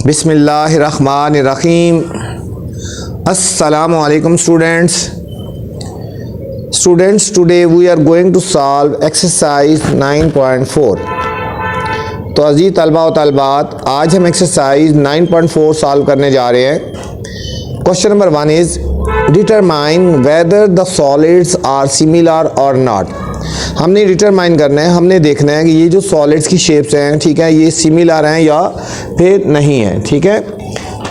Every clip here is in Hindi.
बिस्मिल्लाहिर्रहमानिर्रहीम। अस्सलामुअलैकुम students, today we are going to solve exercise 9.4। तो अजीज़ तलबा व तलबात, आज हम एक्सरसाइज 9.4 सॉल्व करने जा रहे हैं। Question number 1 is determine whether the solids are similar और नॉट। हमने डिटरमाइन करना है, हमने देखना है कि ये जो सॉलिड्स की शेप्स हैं, ठीक है, ये सिमिलर हैं या फिर नहीं है। ठीक है,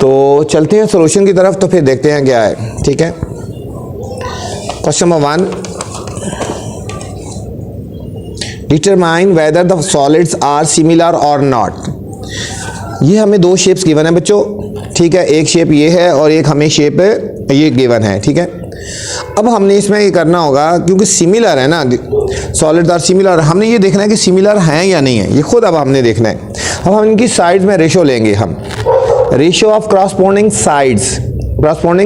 तो चलते हैं सॉल्यूशन की तरफ, तो फिर देखते हैं क्या है। ठीक है, question number 1, determine whether the solids are similar और नॉट। ये हमें दो शेप्स गिवन है बच्चों। ठीक है, एक शेप ये है और एक हमें शेप ये गिवन है। ठीक है, अब हमने इसमें ये करना होगा, क्योंकि सिमिलर है ना, सॉलिड्स आर सिमिलर, हमने ये देखना है कि सिमिलर हैं या नहीं है, ये खुद अब हमने देखना है। अब हम इनकी साइड्स में रेशो लेंगे, हम रेशो ऑफ क्रॉसपोंडिंग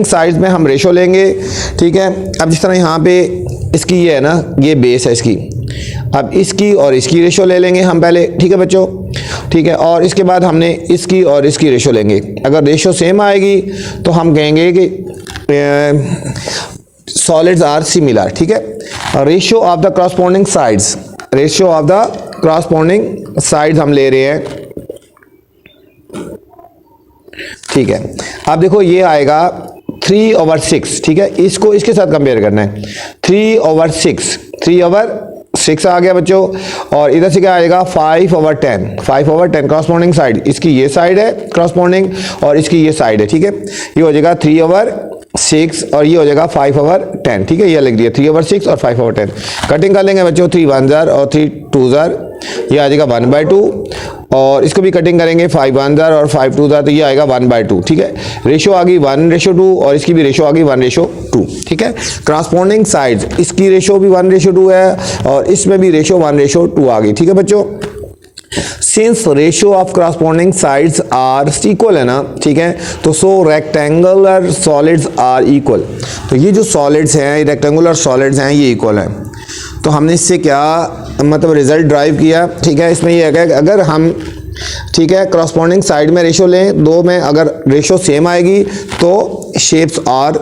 साइड्स में हम रेशो लेंगे। ठीक है, अब जिस तरह यहाँ पे इसकी ये है ना, ये बेस है इसकी, अब इसकी और इसकी रेशो ले लेंगे हम पहले। ठीक है बच्चों, ठीक है, और इसके बाद हमने इसकी और इसकी रेशो लेंगे। अगर रेशो सेम आएगी तो हम कहेंगे कि सॉलिड्स आर सिमिलर। ठीक है, ratio of the corresponding sides हम ले रहे हैं। ठीक है, अब देखो ये आएगा 3/6। ठीक है, इसको इसके साथ कंपेयर करना है। 3/6 आ गया बच्चों, और इधर से क्या आएगा 5/10 क्रॉसपोंडिंग साइड, इसकी ये साइड है क्रॉसपोंडिंग और इसकी ये साइड है। ठीक है, ये हो जाएगा 3/6 और ये हो जाएगा 5/10। ठीक है, ये लिख दिया 3/6 और 5/10। कटिंग कर लेंगे बच्चों, 3 1 जार और 3 2 जार, ये आ जाएगा 1/2, और इसको भी कटिंग करेंगे 5 1 जार और 5 2 जार, तो ये आएगा 1/2। ठीक है, रेशो आ गई 1:2 और इसकी भी रेशो आ गई 1:2। ठीक है, क्रॉसपोंडिंग साइड्स, इसकी रेशो भी 1:2 है और इसमें भी रेशो 1:2 आ गई। ठीक है बच्चों, since ratio of corresponding sides are equal है ना, ठीक है, तो so rectangular solids are equal. तो ये जो सॉलिड्स हैं, रेक्टेंगुलर सॉलिड्स हैं, ये इक्वल हैं। तो हमने इससे क्या मतलब रिजल्ट ड्राइव किया। ठीक है, इसमें ये है कि अगर हम, ठीक है, क्रॉसपोंडिंग साइड में रेशो लें, दो में अगर रेशो सेम आएगी तो शेप्स आर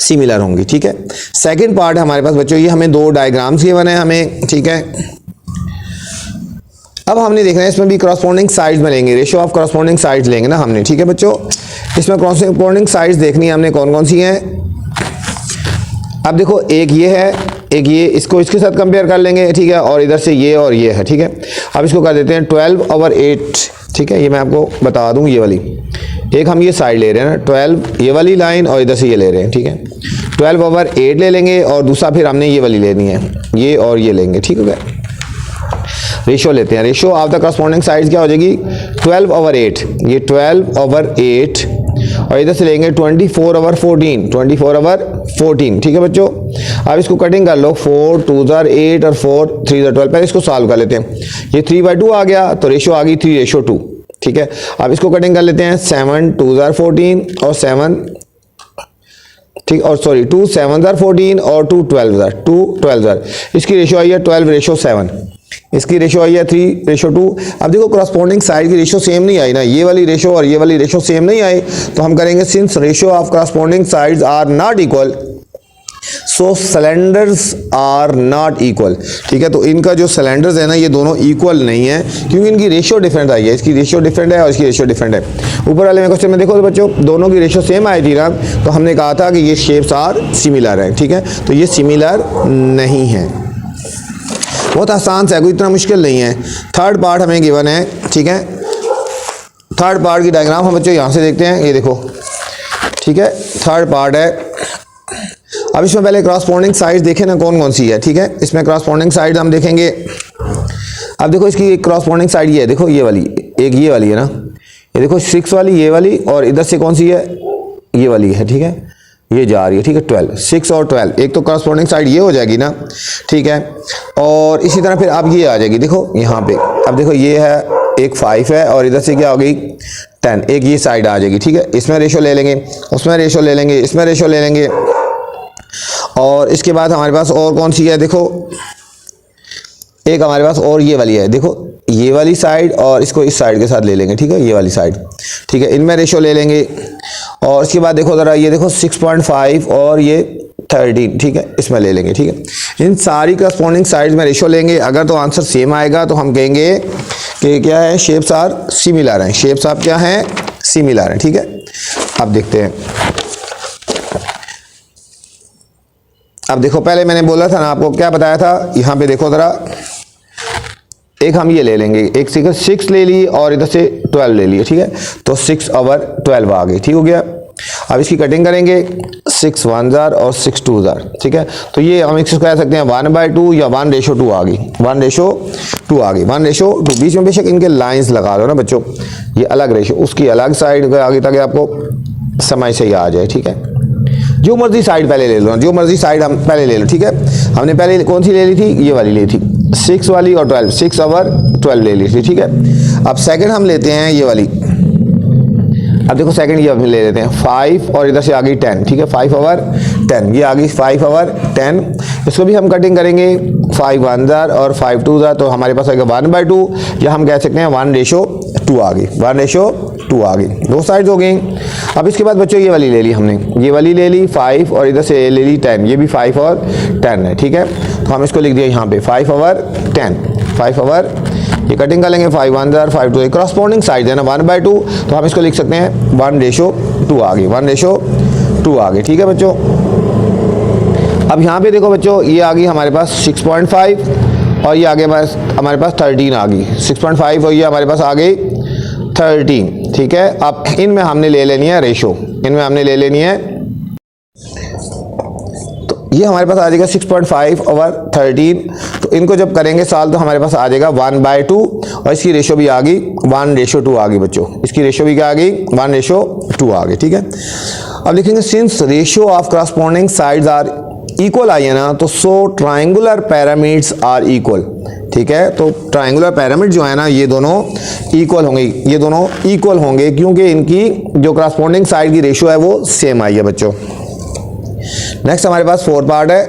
सिमिलर होंगी। ठीक है, सेकंड पार्ट हमारे पास बच्चों, ये हमें दो डायग्राम्स गिवन है हमें। ठीक है, अब हमने देखना है इसमें भी क्रॉसपोंडिंग साइड्स में लेंगे, रेशो ऑफ क्रॉसपोंडिंग साइड्स लेंगे ना हमने। ठीक है बच्चों, इसमें क्रॉसपोंडिंग साइड्स देखनी है हमने कौन कौन सी हैं। अब देखो एक ये है, एक ये, इसको इसके साथ कंपेयर कर लेंगे। ठीक है, और इधर से ये और ये है। ठीक है, अब इसको कर देते हैं 12/8। ठीक है, ये मैं आपको बता दूं, ये वाली एक हम ये साइड ले रहे हैं ना 12, ये वाली लाइन, और इधर से ये ले रहे हैं। ठीक है, 12/8 ले लेंगे और दूसरा फिर हमने ये वाली लेनी है, ये और ये लेंगे। ठीक है, रेशो लेते हैं। Ratio of the corresponding sides क्या हो जाएगी 12/8, ये 12/8, और इधर से लेंगे 24/14। ठीक है बच्चों, अब इसको कटिंग कर लो, 4 2 जार 8 और 4 3 जार 12। पहले इसको सॉल्व कर लेते हैं। ये 3/2 आ गया, तो रेशो आ गई 3:2। ठीक है, अब इसको कटिंग कर लेते हैं, 7 2 जार 14 और 7, ठीक, और सॉरी 2 7 जार 14 और 2 12 जार, इसकी रेशो आई है 12:7, इसकी रेशो आई है 3:2। अब देखो क्रॉसपोंडिंग साइड की रेशो सेम नहीं आई ना, ये वाली रेशो और ये वाली रेशो सेम नहीं आई, तो हम करेंगे since ratio of corresponding sides are not equal, so cylinders are not equal. ठीक है, तो इनका जो सिलेंडर्स है ना, ये दोनों इक्वल नहीं है, क्योंकि इनकी रेशो डिफरेंट आई है। इसकी रेशो डिफरेंट है और इसकी रेशो डिफरेंट है। ऊपर वाले में क्वेश्चन में देखो तो बच्चों, दोनों की रेशो सेम आई थी ना, तो हमने कहा था कि ये शेप्स आर सिमिलर है। ठीक है, तो ये सिमिलर नहीं है। बहुत आसान सा है, कोई इतना मुश्किल नहीं है। थर्ड पार्ट हमें गिवन है। ठीक है, थर्ड पार्ट की डायग्राम हम बच्चों यहाँ से देखते हैं, ये देखो। ठीक है, थर्ड पार्ट है। अब इसमें पहले क्रॉसपोंडिंग साइड्स देखें ना कौन कौन सी है। ठीक है, इसमें क्रॉसपोंडिंग साइड हम देखेंगे। अब देखो इसकी एक क्रॉसपोंडिंग साइड ये है, देखो ये वाली, एक ये वाली है ना, ये देखो 6 वाली, ये वाली, और इधर से कौन सी है, ये वाली है। ठीक है, ये जा रही है। ठीक है, 12 6 और 12, एक तो क्रॉसपोंडिंग साइड ये हो जाएगी ना। ठीक है, और इसी तरह फिर अब ये आ जाएगी, देखो यहाँ पे। अब देखो ये है, एक 5 है और इधर से क्या हो गई 10, एक ये साइड आ जाएगी। ठीक है, इसमें रेशो ले लेंगे, उसमें रेशो ले लेंगे, इसमें रेशो ले लेंगे, और इसके बाद हमारे पास और कौन सी है, देखो एक हमारे पास और ये वाली है, देखो ये वाली साइड और इसको इस साइड के साथ ले लेंगे, ठीक है, ये वाली साइड, ठीक है, इनमें रेशो ले लेंगे। और उसके बाद देखो ज़रा, ये देखो 6.5 और ये 13, ठीक है, इसमें ले लेंगे, ठीक है। इन सारी करस्पॉन्डिंग साइड्स में रेशो लेंगे। अगर तो आंसर सेम आएगा तो हम कहेंगे कि क्या है, शेप्स आर सिमिलर हैं, शेप्स आप क्या हैं, सिमिलर हैं, ठीक है। अब देखते हैं, अब देखो पहले मैंने बोला था ना आपको, क्या बताया था, यहाँ पे देखो ज़रा, एक हम ये ले लेंगे, एक 6 ले ली और इधर से 12 ले लिए, ठीक है, तो 6 और 12 आ गई, ठीक हो गया। अब इसकी कटिंग करेंगे, 6 1 और 6 2 ठीक है, तो ये हम इसको कह सकते हैं 1/2 या 1:2 आ गई, 1:2 आ गई, 1:2। बीच में बेशक इनके लाइंस लगा दो ना बच्चों, ये अलग रेशो, उसकी अलग साइड आगे ताकि आपको समझ से ही आ जाए, ठीक है। जो मर्जी साइड पहले ले लो, जो मर्जी साइड हम पहले ले लो, ठीक है। हमने पहले कौन सी ले ली थी, ये वाली ली थी, 6 वाली और 12, 6 और 12 ले ली थी, ठीक है। अब सेकंड हम लेते हैं ये वाली, अब देखो सेकंड ये हम ले लेते हैं 5 और इधर से आ गई 10, ठीक है, 5 और 10, ये आ गई 5 और 10। इसको भी हम कटिंग करेंगे, 5 1 और 5 2, तो हमारे पास आएगा 1/2 या हम कह सकते हैं 1:2 आ गई, 1:2 आ गई, दो साइड हो गई। अब इसके बाद बच्चों ये वाली ले ली हमने, ये वाली ले ली 5 और इधर से ले ली 10, ये भी 5 और 10 है, ठीक है। तो हम इसको लिख दिया यहाँ पे 5 और 10, 5 और ये कटिंग कर लेंगे, 5 1 और 5 2, करस्पॉन्डिंग साइड है ना 1/2, तो हम इसको लिख सकते हैं 1:2 आ गई, 1:2 आ गई, ठीक है बच्चों। अब यहाँ पे देखो बच्चों, ये आ गई हमारे पास 6.5 और ये आगे हमारे पास 13 आ गई, 6.5 और ये हमारे पास आ गई 13, ठीक है। अब इनमें हमने ले लेनी है रेशो, इनमें हमने ले लेनी है, तो ये हमारे पास आ जाएगा 6.5 और 13, तो इनको जब करेंगे सॉल्व तो हमारे पास आ जाएगा 1/2 और इसकी रेशो भी आ गई 1:2 आ गई बच्चों, इसकी रेशो भी क्या आ गई 1:2 आ गई, ठीक है। अब लिखेंगे since ratio of corresponding sides are equal आई है ना, तो so triangular pyramids are equal, ठीक है। तो ट्राइंगुलर पैरामिड जो है ना, ये दोनों इक्वल होंगे, ये दोनों इक्वल होंगे क्योंकि इनकी जो करस्पॉन्डिंग साइड की रेशो है वो सेम आई है बच्चों। नेक्स्ट हमारे पास 4th पार्ट है।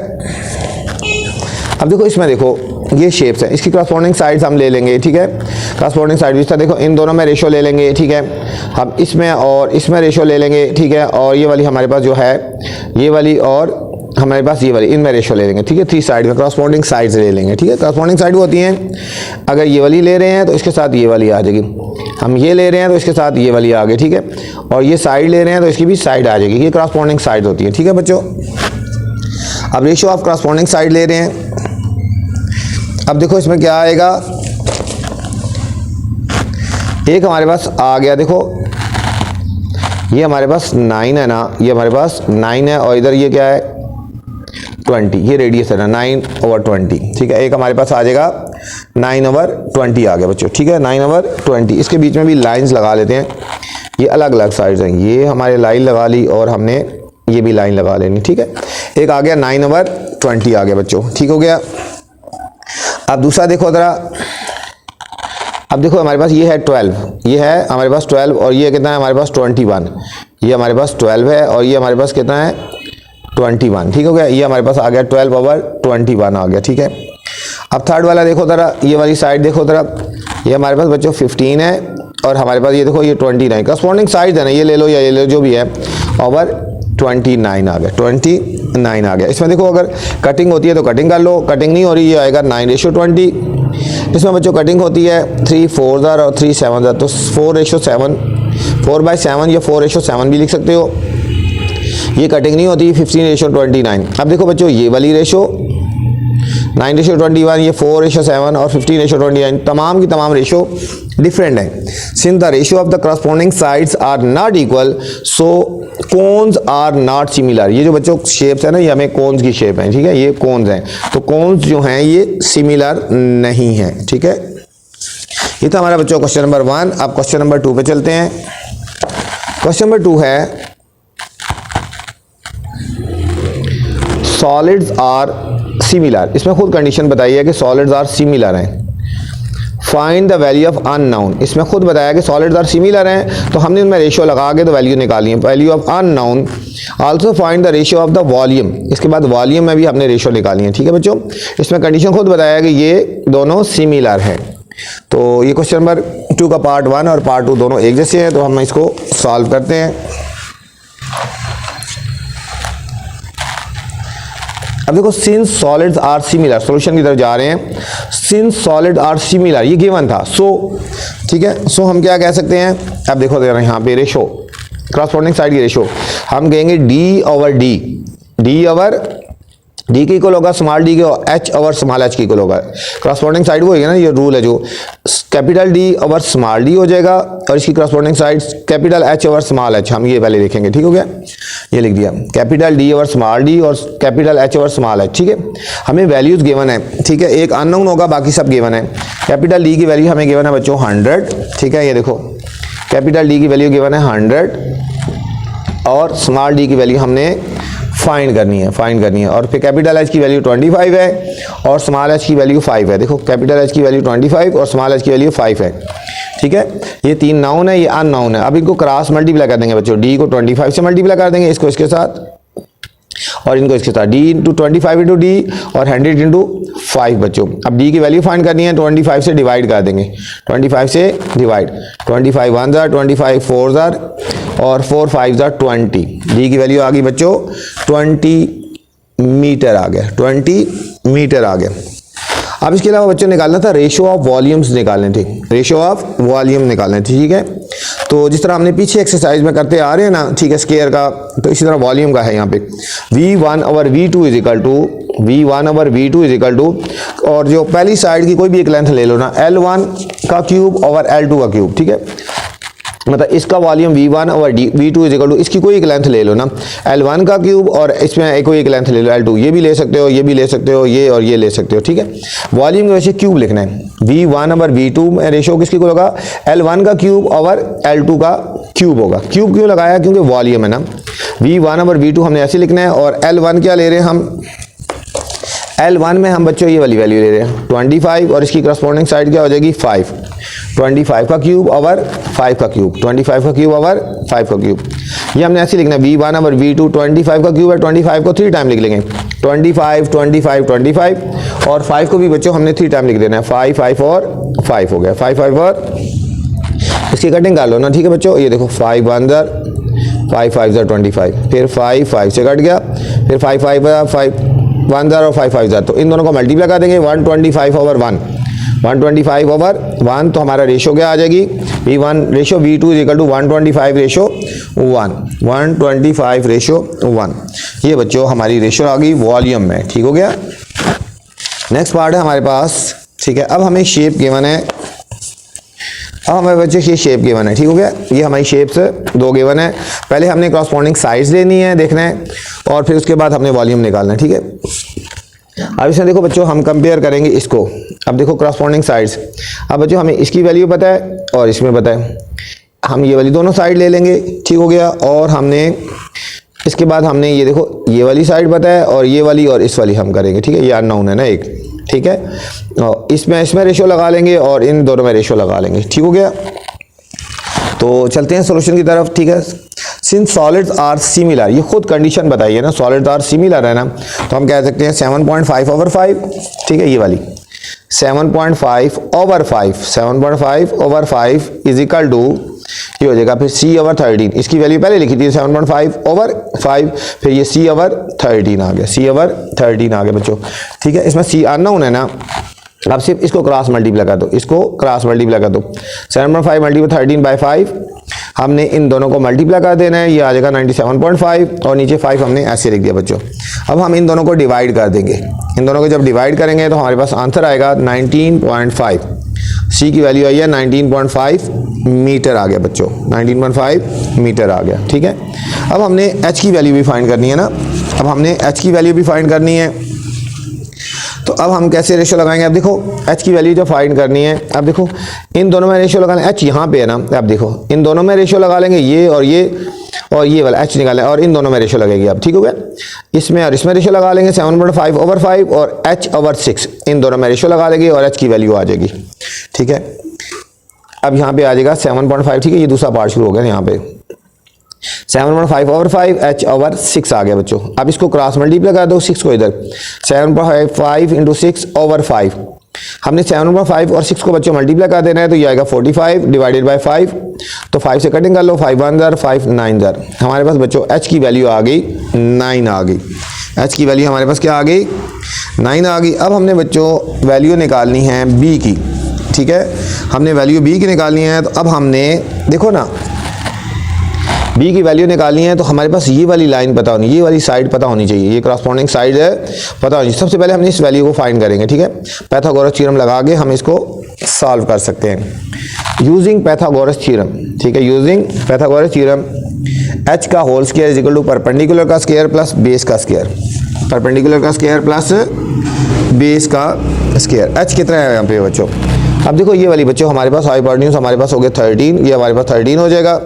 अब देखो इसमें देखो ये शेप्स है, इसकी करस्पॉन्डिंग साइड्स हम ले लेंगे, ठीक है। करस्पॉन्डिंग साइड भी देखो, इन दोनों में रेशो ले लेंगे, ठीक है। हम इसमें और इसमें रेशो ले लेंगे, ठीक है। और ये वाली हमारे पास जो है, ये वाली और हमारे पास ये वाली, इनमें रेशो ले लेंगे, ठीक है। 3 साइड में करस्पॉन्डिंग साइड्स ले लेंगे, ठीक है। करस्पॉन्डिंग साइड वो होती हैं, अगर ये वाली ले रहे हैं तो इसके साथ ये वाली आ जाएगी, हम ये ले रहे हैं तो इसके साथ ये वाली आ गई, ठीक है। और ये साइड ले रहे हैं तो इसकी भी साइड आ जाएगी, ये करस्पॉन्डिंग साइड होती है, ठीक है बच्चों। अब रेशो ऑफ करस्पॉन्डिंग साइड ले रहे हैं, अब देखो इसमें क्या आएगा, एक हमारे पास आ गया, देखो ये हमारे पास 9 है ना, ये हमारे पास 9 है और इधर ये क्या है 20, ये रेडियस है ना 9/20, ठीक है। एक हमारे पास आ जाएगा 9/20 आ गया बच्चों, ठीक है, 9/20। इसके बीच में भी लाइंस लगा लेते हैं, ये अलग अलग साइड्स हैं, ये हमारे लाइन लगा ली और हमने ये भी लाइन लगा लेनी, ठीक है। एक आ गया 9/20 आ गया बच्चों, ठीक हो गया। अब दूसरा देखो ज़रा, अब देखो हमारे पास ये है 12, ये है हमारे पास 12 और ये कितना है हमारे पास 21, ये हमारे पास 12 है और ये हमारे पास कितना है 21, ठीक हो गया। ये हमारे पास आ गया 12/21 आ गया, ठीक है। अब थर्ड वाला देखो ज़रा, ये वाली साइड देखो ज़रा, ये हमारे पास बच्चों 15 है और हमारे पास ये देखो ये 29, करस्पॉन्डिंग साइड है ना, ये ले लो या ये ले लो जो भी है, ओवर 29 आ गया, 29 आ गया। इसमें देखो अगर कटिंग होती है तो कटिंग कर लो, कटिंग नहीं हो रही, ये आएगा 9:20। इसमें बच्चों कटिंग होती है 3 4 और 3 7, तो 4:7, 4/7 या 4:7 भी लिख सकते हो। ये कटिंग नहीं होती 15:29। अब देखो बच्चों ये वाली रेशो 9:21, ये 4:7 और 15:29, तमाम की तमाम रेशो डिफरेंट है। Since the ratio of the corresponding sides are not equal, so cones are not similar. ये जो बच्चों शेप्स है ना, ये हमें कोन्स की शेप है, ठीक है, ये कोन्स हैं, तो कोन्स जो हैं ये सिमिलर नहीं है, ठीक है। ये था हमारा बच्चों क्वेश्चन नंबर 1। अब क्वेश्चन नंबर 2 पे चलते हैं। क्वेश्चन नंबर 2 है सॉलिड्स आर सिमिलर। इसमें खुद कंडीशन बताई है कि सॉलिड्स आर सिमिलर हैं। Find the value of unknown, इसमें खुद बताया कि सॉलिड्स आर सिमिलर हैं, तो हमने इनमें रेशियो लगा के तो वैल्यू निकाली है, value of unknown. Also find the ratio of the volume, इसके बाद वॉल्यूम में भी हमने रेशियो निकाली है, ठीक है बच्चों। इसमें कंडीशन खुद बताया कि ये दोनों सिमिलर हैं, तो ये क्वेश्चन नंबर 2 का पार्ट 1 और पार्ट 2 दोनों एक जैसे हैं, तो हम इसको सॉल्व करते हैं। अब देखो since solids are similar, solution की तरफ जा रहे हैं। सिंस सॉलिड आर सिमिलर, ये गिवन था, सो ठीक है, सो हम क्या कह सकते हैं, अब देखो दे रहे हैं यहाँ पे रेशो, क्रॉसपोंडिंग साइड की रेशो हम कहेंगे D over D, D over D की इक्वल होगा स्मॉल डी के, एच ओवर स्मॉल एच की इक्वल होगा। क्रॉसपोंडिंग साइड वो है ना, ये रूल है जो capital D over small D हो जाएगा, और इसकी corresponding side capital H over small H, हम ये पहले देखेंगे, ठीक हो गया, ये लिख दिया capital D over small D और capital H over small H, ठीक है। हमें वैल्यूज गिवन है, ठीक है, एक अननोन होगा, बाकी सब गिवन है। कैपिटल डी की वैल्यू हमें गिवन है बच्चों 100, ठीक है, ये देखो कैपिटल डी की वैल्यू गिवन है 100 और स्मॉल डी की वैल्यू हमने फाइंड करनी है, और फिर कैपिटल एच की वैल्यू 25 है और स्मॉल एच की वैल्यू 5 है। देखो कैपिटल एच की वैल्यू 25 और स्मॉल एच की वैल्यू 5 है, ठीक है। ये 3 नाउन है, ये अननाउन है। अब इनको क्रॉस मल्टीप्लाई कर देंगे बच्चों, डी को 25 से मल्टीप्लाई कर देंगे, इसको इसके साथ और इनको इसके साथ, डी इंटू 25 इंटू डी और 100 इंटू 5 बच्चों। अब डी की वैल्यू फाइंड करनी है, 25 से डिवाइड कर देंगे, 25 से डिवाइड, 25 1 जार, 25 4 जार और 4 5 जार 20। डी की वैल्यू आ गई बच्चों 20 मीटर आ गया, 20 मीटर आ गया। अब इसके अलावा बच्चों निकालना था रेशो ऑफ वॉल्यूम्स निकालने थे, रेशो ऑफ वॉल्यूम निकालने थे, ठीक है। तो जिस तरह हमने पीछे एक्सरसाइज में करते आ रहे हैं ना, ठीक है, स्केयर का, तो इसी तरह वॉल्यूम का है यहाँ पे V1 over V2 is equal to V1 over V2 is equal to, और जो पहली साइड की कोई भी एक लेंथ ले लो ना, L1 का क्यूब ओवर L2 का क्यूब, ठीक है, मतलब इसका volume V1 over V2 is equal to, इसकी कोई एक लेंथ ले लो ना, L1 का क्यूब और इसमें कोई एक लेंथ ले लो L2, ये भी ले सकते हो, ये भी ले सकते हो, ये और ये ले सकते हो, ठीक है। वॉल्यूम के वैसे क्यूब लिखना है, V1 ओवर V2 में रेशो किसकी को होगा, L1 का क्यूब ओवर L2 का क्यूब होगा। क्यूब क्यों लगाया, क्योंकि वॉल्यूम है ना। V1 ओवर V2 हमने ऐसे लिखना है, और L1 क्या ले रहे हैं हम, L1 में हम बच्चों ये वाली वैल्यू ले रहे हैं 25, और इसकी करस्पॉन्डिंग साइड क्या हो जाएगी 5, 25 का क्यूब ओवर 5 का क्यूब, 25 का क्यूब ओवर 5 का क्यूब। ये हमने ऐसे लिखना है V1 ओवर V2, 25 का क्यूब है, 25 को 3 टाइम लिख लेंगे, 25 25 25, और 5 को भी बच्चों हमने 3 टाइम लिख देना है, 5 5 और 5 हो गया, 5 5 और इसकी कटिंग कर लो ना, ठीक है बच्चों। ये देखो 5 1 जार, 5 5 जार 25, फिर 5 5 से कट गया, फिर 5 5 5 1 जार और 5 5 जार, तो इन दोनों को मल्टीप्लाई कर देंगे, 125 ओवर 1, 125 ओवर 1, तो हमारा रेशो क्या आ जाएगी, V1 ratio V2 is equal to 125 ratio 1, 125 ratio 1। ये बच्चों हमारी रेशो आ गई वॉल्यूम में, ठीक हो गया। नेक्स्ट पार्ट है हमारे पास, ठीक है। अब हमें शेप गिवन है, अब हमारे बच्चे ये शेप गिवन है, ठीक हो गया। ये हमारी शेप्स 2 गिवन है, पहले हमने क्रॉसपोंडिंग साइड्स लेनी है, देखना है, और फिर उसके बाद हमने वॉल्यूम निकालना है, ठीक है। अब इसमें देखो बच्चों हम कंपेयर करेंगे इसको, अब देखो क्रॉसपोंडिंग साइड्स, अब बच्चों हमें इसकी वैल्यू पता है और इसमें पता है, हम ये वाली दोनों साइड ले लेंगे, ठीक हो गया। और हमने इसके बाद हमने ये देखो ये वाली साइड पता है, और ये वाली और इस वाली हम करेंगे, ठीक है, ये अननोन है ना एक, ठीक है, और इसमें रेशो लगा लेंगे और इन दोनों में रेशो लगा लेंगे, ठीक हो गया। तो चलते हैं सॉल्यूशन की तरफ, ठीक है। सिंस सॉलिड्स आर सिमिलर, ये खुद कंडीशन बताइए ना, सॉलिड्स आर सिमिलर है ना, तो हम कह सकते हैं 7.5 ओवर 5, ठीक है, ये वाली 7.5 over 5, 7.5 over 5 is equal to, ये हो जाएगा फिर C ओवर 13, इसकी वैल्यू पहले लिखी थी 7.5 ओवर 5, फिर ये C ओवर 13 आ गया, C ओवर 13 आ गया बच्चों, ठीक है। इसमें C अननोन है ना, अब सिर्फ इसको क्रॉस मल्टीप्लाई कर दो, इसको क्रॉस मल्टीप्लाई कर दो, 7.5 मल्टीप्लाई 13 बाई 5, हमने इन दोनों को मल्टीप्लाई कर देना है, ये आ जाएगा 97.5, और नीचे 5 हमने ऐसे लिख दिया बच्चों। अब हम इन दोनों को डिवाइड कर देंगे, इन दोनों को जब डिवाइड करेंगे तो हमारे पास आंसर आएगा 19.5, C की वैल्यू आई है 19.5 मीटर आ गया बच्चों, 19.5 मीटर आ गया, ठीक है। अब हमने H की वैल्यू भी फाइंड करनी है ना, अब हमने H की वैल्यू भी फाइंड करनी है, तो अब हम कैसे रेशो लगाएंगे, अब देखो H की वैल्यू जो फाइंड करनी है, अब देखो इन दोनों में रेशो लगाना, H यहाँ पे है ना, अब देखो इन दोनों में रेशो लगा लेंगे, ये और ये वाला H निकालें, और इन दोनों में रेशो लगेगी, अब ठीक हो गया। इसमें और इसमें रेशो लगा लेंगे 7.5 ओवर 5 और H ओवर 6, इन दोनों में रेशो लगा लेंगे और H की वैल्यू आ जाएगी, ठीक है। अब यहाँ पे आ जाएगा 7.5, ठीक है, ये दूसरा पार्ट शुरू हो गया यहाँ पे, 7.5 ओवर 5 H ओवर 6 आ गया बच्चों। अब इसको क्रॉस मल्टीप्लाई कर दो 6 को इधर, 7.5 इंटू 6 ओवर 5, हमने 7/5 और 6 को बच्चों मल्टीप्लाई कर देना है, तो ये आएगा 45 डिवाइडेड बाय 5। तो 5 से कटिंग कर लो, 5 1 ज़र 5 9 ज़र। हमारे पास बच्चों h की वैल्यू आ गई 9 आ गई। h की वैल्यू हमारे पास क्या आ गई 9 आ गई। अब हमने बच्चों वैल्यू निकालनी है b की, ठीक है, हमने वैल्यू b की निकालनी है। तो अब हमने देखो ना b की वैल्यू निकालनी है, तो हमारे पास ये वाली लाइन पता होनी, ये वाली साइड पता होनी चाहिए, ये करस्पॉन्डिंग साइड है पता होनी चाहिए। सबसे पहले हमने इस वैल्यू को फाइंड करेंगे, ठीक है। पाइथागोरस थ्योरम लगा के हम इसको सॉल्व कर सकते हैं यूजिंग पाइथागोरस थ्योरम, ठीक है। यूजिंग पाइथागोरस थ्योरम h का whole square is equal to perpendicular का स्क्वायर प्लस बेस का स्क्वायर, परपेंडिकुलर का स्क्वायर प्लस बेस का स्क्वायर। h कितना है यहाँ पे बच्चों। अब देखो ये वाली बच्चों हमारे पास हाइपोटेन्यूज हमारे पास हो गया 13, ये हमारे पास 13 हो जाएगा।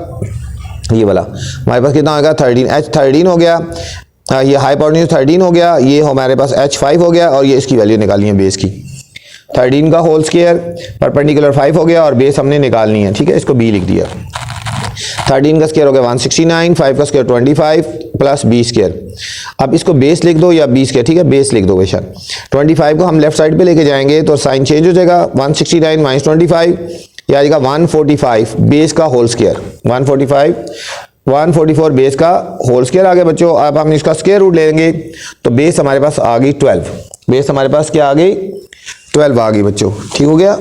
ये वाला हमारे पास कितना होगा 13, h 13 हो गया, ये हाइपोटेन्यूज 13 हो गया, ये हमारे पास h 5 हो गया, और ये इसकी वैल्यू निकालनी है बेस की। 13 का होल स्क्वायर परपेंडिकुलर 5 हो गया और बेस हमने निकालनी है, ठीक है। इसको b लिख दिया। 13 का स्क्वायर हो गया 169, 5 का स्क्वायर 25 प्लस b स्क्वायर। अब इसको बेस लिख दो या b स्क्वायर, ठीक है, बेस लिख दो बेशक। 25 को हम लेफ्ट साइड पे लेके जाएंगे तो साइन चेंज हो जाएगा, 169 माइनस 25 ये आ जाएगा 145 बेस का होल स्क्वायर, 144 बेस का होल स्क्वायर आ गया बच्चों। अब हम इसका स्क्वायर रूट लेंगे तो बेस हमारे पास आ गई 12, बेस हमारे पास क्या आ गई 12 आ गई बच्चों, ठीक हो गया।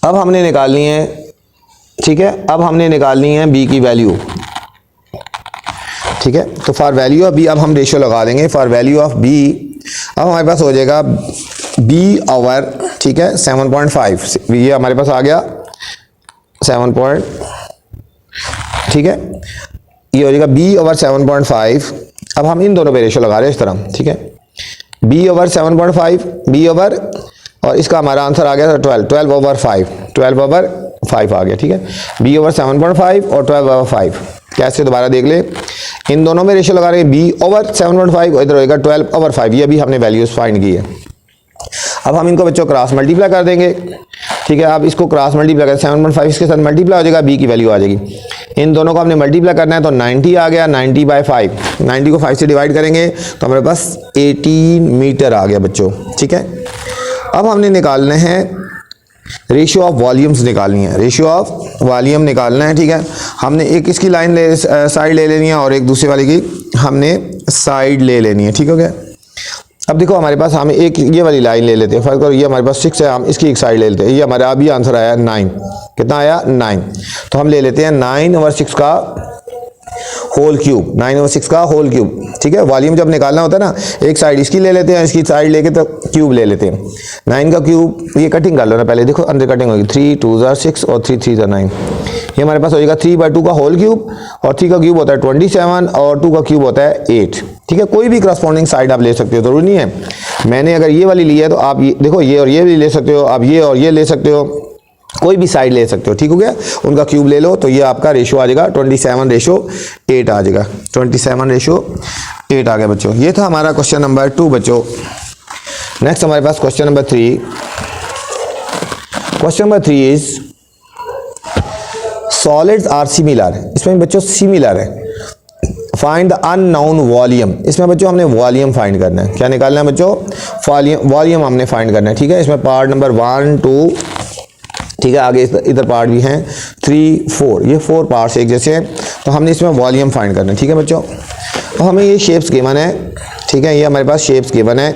अब हमने निकालनी है, ठीक है, अब हमने निकालनी है b की वैल्यू, ठीक है। तो फॉर वैल्यू ऑफ b अब हम रेशियो लगा देंगे, फॉर वैल्यू ऑफ b अब हमारे पास हो जाएगा b ओवर, ठीक है, 7.5, ये हमारे पास आ गया 7 ठीक है, ये हो जाएगा b ओवर 7.5। अब हम इन दोनों पे रेशियो लगा रहे हैं इस तरह, ठीक है, b ओवर 7.5 b ओवर, और इसका हमारा आंसर आ गया 12 ओवर 5, 12 ओवर 5 आ गया, ठीक है। b ओवर 7.5 और 12 ओवर 5 कैसे दोबारा देख ले, इन दोनों में रेशियो लगा रहे हैं, b ओवर 7.5 और इधर होगा 12 ओवर 5, ये भी हमने वैल्यूज फाइंड की है। अब हम इनको बच्चों क्रॉस मल्टीप्लाई कर देंगे, ठीक है। अब इसको क्रॉस मल्टीप्लाई करें 7.5 इसके साथ मल्टीप्लाई हो जाएगा, b की वैल्यू आ जाएगी। इन दोनों को हमने मल्टीप्लाई करना है तो 90 आ गया, 90 बाय 5, 90 को 5 से डिवाइड करेंगे तो हमारे पास 18 मीटर आ गया बच्चों, ठीक है। अब हमने निकालने हैं रेशियो ऑफ वॉल्यूम्स निकालनी है, रेशियो ऑफ वॉल्यूम निकालना है, ठीक है। हमने एक इसकी लाइन साइड ले लेनी है और एक दूसरे वाले की हमने साइड ले लेनी है, ठीक हो गया। अब देखो हमारे पास हम एक ये वाली लाइन ले लेते हैं, फर्क करो, ये हमारे पास 6 है, हम इसकी एक साइड ले लेते हैं, ये हमारा अभी आंसर आया 9, कितना आया 9, तो हम ले लेते हैं 9 ओवर 6 का होल क्यूब, 9 ओवर 6 का होल क्यूब, ठीक है। वॉल्यूम जब निकालना होता है ना, एक साइड इसकी ले लेते हैं, इसकी साइड लेके तो क्यूब ले लेते हैं। 9 का क्यूब, ये कटिंग कर लो ना पहले, देखो अंदर कटिंग होगी, 3 2 ज़र 6 और 3 3 ज़र 9, ये हमारे पास हो जाएगा 3/2 का होल क्यूब, और 3 का क्यूब होता है 27 और 2 का क्यूब होता है 8, ठीक है। कोई भी करस्पॉन्डिंग साइड आप ले सकते हो, जरूरी नहीं है मैंने अगर ये वाली ली है तो आप ये देखो, ये और ये भी ले सकते हो, आप ये और ये ले सकते हो, कोई भी साइड ले सकते हो, ठीक हो गया। उनका क्यूब ले लो तो ये आपका रेशियो आ जाएगा 27/8 आ जाएगा, 27/8 आ गया बच्चों। ये था हमारा क्वेश्चन नंबर 2 बच्चों। नेक्स्ट हमारे पास question number 3। Question number 3 is solids are similar, इसमें बच्चों सिमिलर है, फाइंड द अननोन वॉल्यूम, इसमें बच्चों हमने वॉल्यूम फाइंड करना है, क्या निकालना है बच्चों वॉल्यूम हमने फाइंड करना है, ठीक है। इसमें पार्ट नंबर 1 2, ठीक है, आगे इधर पार्ट भी हैं 3 4, ये 4 पार्ट्स एक जैसे हैं, तो हमने इसमें वॉल्यूम फाइंड करना है, ठीक है बच्चों। तो हमें ये शेप्स गिवन है, ठीक है, ये हमारे पास शेप्स गिवन है।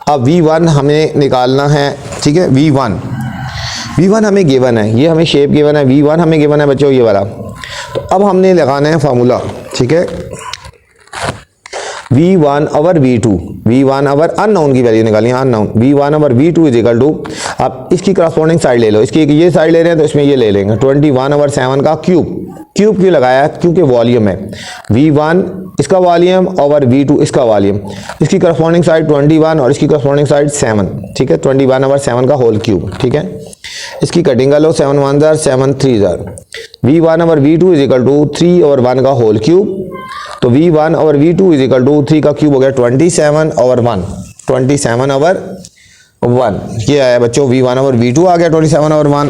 अब V1 हमें निकालना है, ठीक है, V1 हमें गिवन है, ये हमें शेप गिवन है, V1 हमें गिवन है बच्चों ये वाला। तो अब हमने लगाना है फार्मूला, ठीक है, V1 over V1 over unknown की वैल्यू निकालनी है, unknown V1 over V2 is equal to, आप इसकी करस्पॉन्डिंग साइड ले लो, इसकी ये साइड ले रहे हैं तो इसमें ये ले लेंगे 21 ओवर 7 का क्यूब क्यों लगाया, क्योंकि वॉल्यूम है, V1 इसका वॉल्यूम ओवर V2 इसका वॉल्यूम, इसकी करस्पॉन्डिंग साइड 21 और इसकी करस्पॉन्डिंग साइड 7, ठीक है, 21 ओवर 7 का होल क्यूब, ठीक है। इसकी कटिंग कर लो, 7 1 ज़र 7 3 ज़र, V1 over V2 is equal to 3 over 1 का होल क्यूब, तो V1 over V2 is equal to 3 का क्यूब हो गया 27 ओवर 1, 27 ओवर 1, ये आया बच्चों V1 ओवर V2 आ गया 27 ओवर 1।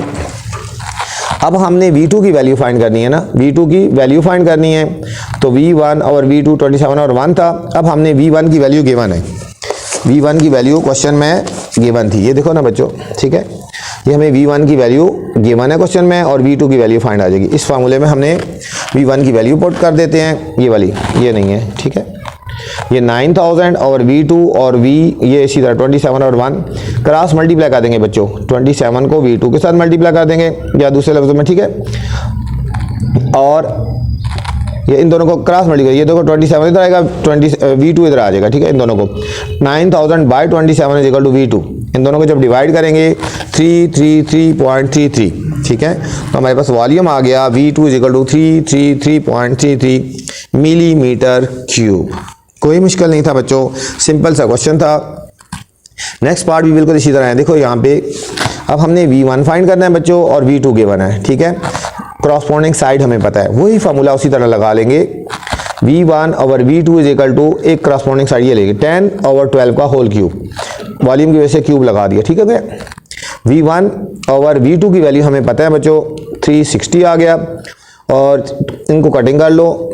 अब हमने V2 की वैल्यू फाइंड करनी है ना, V2 की वैल्यू फाइंड करनी है, तो V1 ओवर V2 27 ओवर 1 था, अब हमने V1 की वैल्यू गिवन है, V1 की वैल्यू क्वेश्चन में गिवन थी, ये देखो ना बच्चों, ठीक है, ये हमें V1 की वैल्यू गिवन है क्वेश्चन में और V2 की वैल्यू फाइंड आ जाएगी। इस फार्मूले में हमने V1 की वैल्यू पुट कर देते हैं, ये वाली, ये नहीं है, ठीक है, ये 9000 और V2 और V ये इसी तरह 27 और 1 क्रॉस मल्टीप्लाई कर देंगे बच्चों, 27 को V2 के साथ मल्टीप्लाई कर देंगे या दूसरे लफ्ज़ों में, ठीक है, और ये इन दोनों को क्रॉस मल्टीप्लाई, ये देखो 27 इधर आएगा, V2 इधर आ जाएगा, ठीक है, इन दोनों को 9000 by 27 is equal to V2, इन दोनों को जब डिवाइड करेंगे 333.33, ठीक है, तो हमारे पास वॉल्यूम आ गया V2 is equal to 333.33 millimetre cube. कोई मुश्किल नहीं था बच्चों, सिंपल सा क्वेश्चन था। नेक्स्ट पार्ट भी बिल्कुल इसी तरह है, देखो यहाँ पे अब हमने V1 फाइंड करना है बच्चों और V2 गिवन है, ठीक है, क्रॉसपोंडिंग साइड हमें पता है, वही फार्मूला उसी तरह लगा लेंगे। V1 over V2 is equal to एक क्रॉसपोंडिंग साइड ये लेंगे 10 ओवर 12 का होल क्यूब, वॉल्यूम की वजह से क्यूब लगा दिया, ठीक है भैया। V1 ओवर V2 की वैल्यू हमें पता है बच्चों 360 आ गया, और इनको कटिंग कर लो,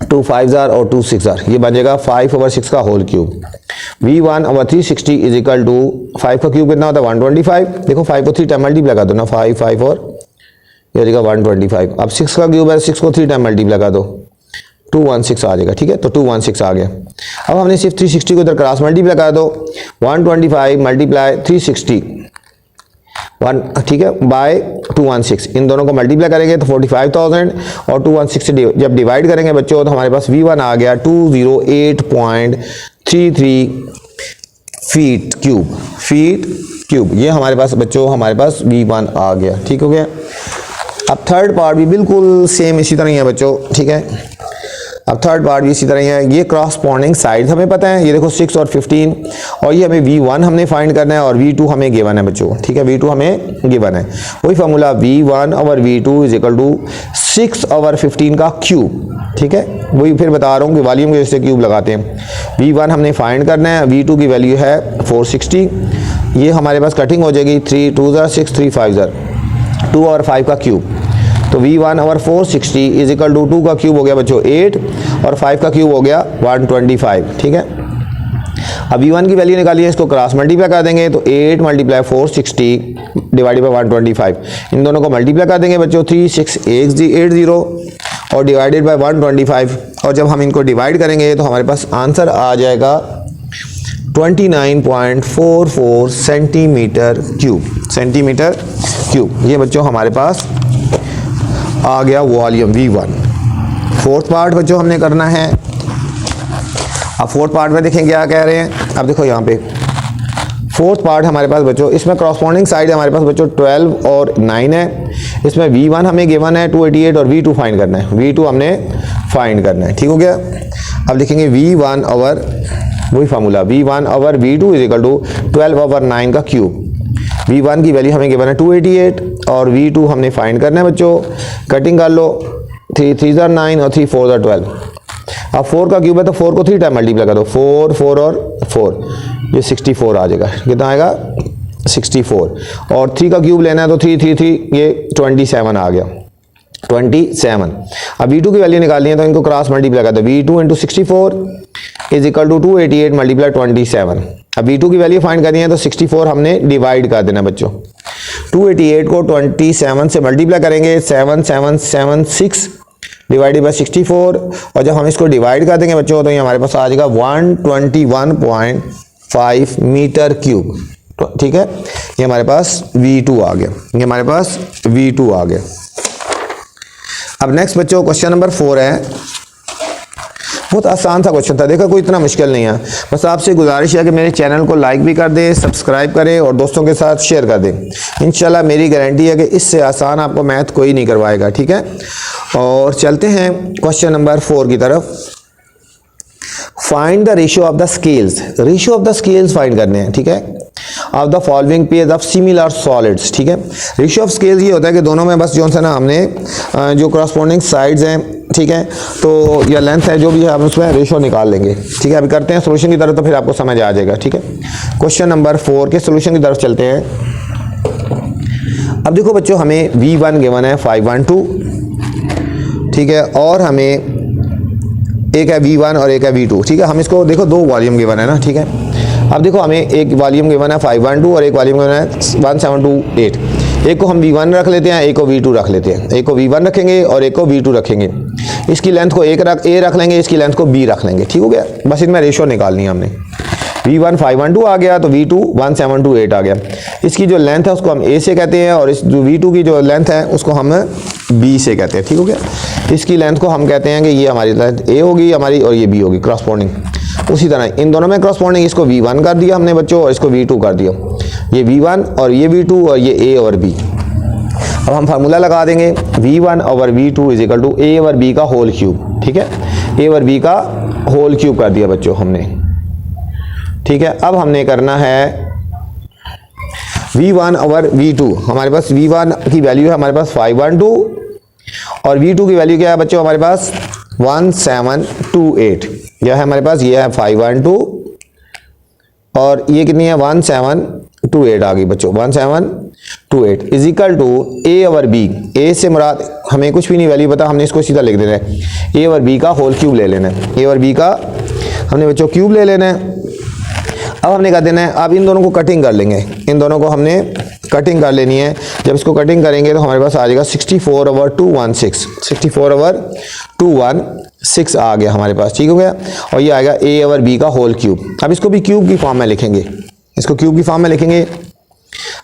2 5 और 2 6, ये बन जाएगा 5 ओवर 6 का whole cube. V1 over 360 is equal to 5 का क्यूब कितना होता है 125, देखो 5 को 3 टाइम मल्टीप्लाई कर दो ना, 5 5 और ये देगा 125, अब 6 का क्यूब है, 6 को 3 टाइम मल्टीप्लाई कर दो, 216 आ जाएगा, ठीक है, तो 216 आ गया। अब हमने सिर्फ 360 को इधर क्रॉस मल्टीप्लाई कर दो, 125 मल्टीप्लाई 360 ठीक है बाय 216, इन दोनों को मल्टीप्लाई करेंगे तो 45,000 और 216 से जब डिवाइड करेंगे बच्चों तो हमारे पास V1 आ गया 208.33 फीट क्यूब, ये हमारे पास बच्चों हमारे पास V1 आ गया, ठीक हो गया। अब थर्ड पार्ट भी बिल्कुल सेम इसी तरह ही है बच्चों, ठीक है, अब थर्ड पार्ट भी इसी तरह ही है, ये क्रॉसपोंडिंग साइड हमें पता है, ये देखो 6 और 15, और ये हमें V1 हमने फाइंड करना है और V2 हमें गिवन है बच्चों, ठीक है, V2 हमें गिवन है, वही formula V1 over V2 is equal to 6 over 15 का क्यूब, ठीक है, वही फिर बता रहा हूँ कि वॉल्यूम की वजह से क्यूब लगाते हैं। V1 हमने फाइंड करना है, V2 की वैल्यू है 460, ये हमारे पास कटिंग हो जाएगी 3 2 6 3 5 2 और 5 का क्यूब, तो V1 over 460 is equal to 2 का क्यूब हो गया बच्चों 8 और 5 का क्यूब हो गया 125, ठीक है। अब V1 की वैल्यू निकालिए, इसको क्रॉस मल्टीप्लाई कर देंगे तो 8 मल्टीप्लाई 460 डिवाइडेड बाई 125, इन दोनों को मल्टीप्लाई कर देंगे बच्चों 36880 और डिवाइडेड बाई 125, और जब हम इनको डिवाइड करेंगे तो हमारे पास आंसर आ जाएगा 29.44 सेंटीमीटर क्यूब, ये बच्चों हमारे पास आ गया वॉल्यूम V1। फोर्थ पार्ट बच्चों हमने करना है, अब फोर्थ पार्ट में देखें क्या कह रहे हैं। अब देखो यहाँ पे फोर्थ पार्ट हमारे पास बच्चों, इसमें क्रॉसपोंडिंग साइड हमारे पास बच्चों 12 और 9 है, इसमें V1 हमें गिवन है 288 और V2 फाइंड करना है, V2 हमने फाइंड करना है, ठीक हो गया। अब लिखेंगे V1 ओवर वही formula V1 over V2 is equal to 12 over 9 का क्यूब, V1 की वैल्यू हमें गिवन है 288 और V2 हमने फाइंड करना है बच्चों, कटिंग कर लो 3 3 9 और 3 4 12, अब 4 का क्यूब है तो 4 को 3 टाइम मल्टीप्लाई कर दो, 4 4 और 4, ये 64 आ जाएगा, कितना आएगा 64, और 3 का क्यूब लेना है तो 3 3 3 ये 27 आ गया 27। अब V2 की वैल्यू निकालनी है तो इनको क्रॉस मल्टीप्लाई कर दो, V2 into 64 is equal to 288 multiply 27। अब V2 की वैल्यू फाइंड करनी है तो 64 हमने डिवाइड कर देना बच्चों, 288 को 27 से मल्टीप्लाई करेंगे 7776 डिवाइडेड बाय 64, और जब हम इसको डिवाइड कर देंगे बच्चों तो ये हमारे पास आ जाएगा 121.5 मीटर क्यूब, ठीक है, ये हमारे पास V2 आ गया, ये हमारे पास V2 आ गया। अब नेक्स्ट बच्चों क्वेश्चन नंबर 4 है, बहुत आसान सा क्वेश्चन था, देखो कोई इतना मुश्किल नहीं है, बस आपसे गुजारिश है कि मेरे चैनल को लाइक भी कर दें, सब्सक्राइब करें और दोस्तों के साथ शेयर कर दें। इंशाल्लाह मेरी गारंटी है कि इससे आसान आपको मैथ कोई नहीं करवाएगा, ठीक है। और चलते हैं क्वेश्चन नंबर 4 की तरफ। Find the ratio of the scales, ratio of the scales find करने हैं, ठीक है, of the following pairs of similar solids, ठीक है। रेशियो ऑफ स्केल्स ये होता है कि दोनों में बस जो है ना हमने जो क्रॉसपोंडिंग साइड्स हैं, ठीक है, तो या लेंथ है जो भी है हम उसमें रेशियो निकाल लेंगे, ठीक है। अभी करते हैं सोल्यूशन की तरफ तो फिर आपको समझ आ जाएगा, ठीक है। क्वेश्चन नंबर 4 के सोल्यूशन की तरफ चलते हैं। अब देखो बच्चों हमें V1 गिवन है 512, ठीक है, और हमें एक है V1 और एक है V2, ठीक है। हम इसको देखो दो वॉल्यूम गिवन है ना, ठीक है। अब देखो हमें एक वॉल्यूम गिवन है 512 और एक वॉल्यूम गिवन है 1728। एक को हम V1 रख लेते हैं, एक को V2 रख लेते हैं। एक को V1 रखेंगे और एक को V2 रखेंगे। इसकी लेंथ को A रख लेंगे, इसकी लेंथ को B रख लेंगे। ठीक हो गया, बस इनमें रेशो निकालनी है हमने। V1 512 आ गया तो V2 1728 आ गया। इसकी जो लेंथ है उसको हम A से कहते हैं और इस जो V2 की जो लेंथ है उसको हम B से कहते हैं। ठीक हो गया, इसकी लेंथ को हम कहते हैं कि ये हमारी लेंथ A होगी हमारी और ये B होगी, क्रॉसपोंडिंग। उसी तरह इन दोनों में क्रॉसपोंडिंग, इसको V1 कर दिया हमने बच्चों और इसको V2 कर दिया। ये V1 और ये V2 और ये A और B। अब हम फार्मूला लगा देंगे V1 over V2 is equal to A over B का होल क्यूब। ठीक है, A ओवर B का होल क्यूब कर दिया बच्चों हमने। ठीक है, अब हमने करना है V1 ओवर V2। हमारे पास V1 की वैल्यू है हमारे पास 512 और V2 की वैल्यू क्या है बच्चों हमारे पास 1728। यह है हमारे पास, ये है 512 और ये कितनी है 1728 आ गई बच्चों। 1728 is equal to A over B। A से मुराद हमें कुछ भी नहीं वैल्यू पता, हमने इसको सीधा लिख देना है। A ओवर B का होल क्यूब ले लेना है। A ओवर B का हमने बच्चों क्यूब ले लेना है। अब हमने क्या देना है, अब इन दोनों को कटिंग कर लेंगे। इन दोनों को हमने कटिंग कर लेनी है। जब इसको कटिंग करेंगे तो हमारे पास आ जाएगा 64 ओवर 216। 64 ओवर 216 आ गया हमारे पास। ठीक हो गया, और ये आएगा A ओवर B का होल क्यूब। अब इसको भी क्यूब की फॉर्म में लिखेंगे, इसको क्यूब की फॉर्म में लिखेंगे।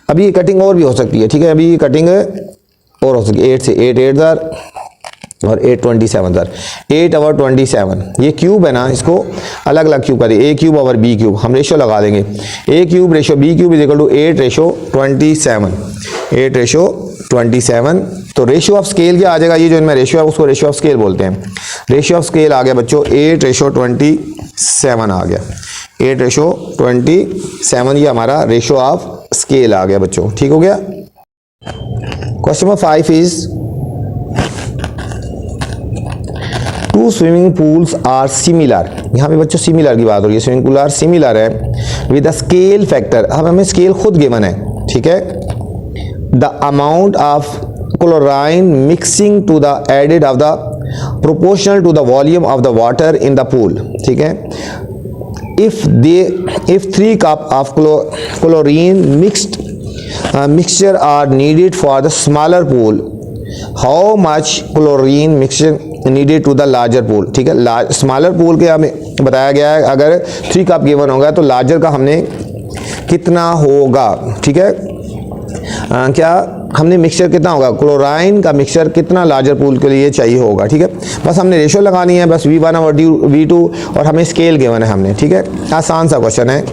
अभी ये कटिंग और भी हो सकती है। ठीक है, अभी ये कटिंग और हो सकती है। 8 से 8 8 और 8 27 सर 8 ओवर 27। ये क्यूब है ना, इसको अलग अलग क्यूब कर दिए। A cube over B cube, हम रेशो लगा देंगे। A cube ratio B cube is equal to 8 ratio 27। 8 ratio 27। तो रेशो ऑफ स्केल क्या आ जाएगा, ये जो इनमें रेशो है उसको रेशो ऑफ स्केल बोलते हैं। रेशो ऑफ स्केल आ गया बच्चों 8 रेशो 27 आ गया। 8 रेशो 27 ये हमारा रेशो ऑफ स्केल आ गया बच्चों। ठीक हो गया। Question number 5 is two swimming pools are similar. यहाँ पे बच्चों सिमिलर की बात हो रही है। स्विमिंग पूल आर सिमिलर है विद द स्केल फैक्टर। अब हमें स्केल खुद गिवन है। ठीक है, the amount of chlorine mixing to the added of the proportional to the volume of the water in the pool. ठीक है, if 3 cup of chlorine mixture are needed for the smaller pool, how much chlorine mixture needed to the larger pool। ठीक है, स्मॉलर पूल के हमें बताया गया है अगर 3 कप गिवन होगा तो लार्जर का हमने कितना होगा। ठीक है, क्या हमने मिक्सचर कितना होगा, क्लोराइन का मिक्सचर कितना लार्जर पूल के लिए चाहिए होगा। ठीक है, बस हमने रेशो लगानी है बस V1 और V2 और हमें स्केल गिवन है हमने। ठीक है, आसान सा क्वेश्चन है।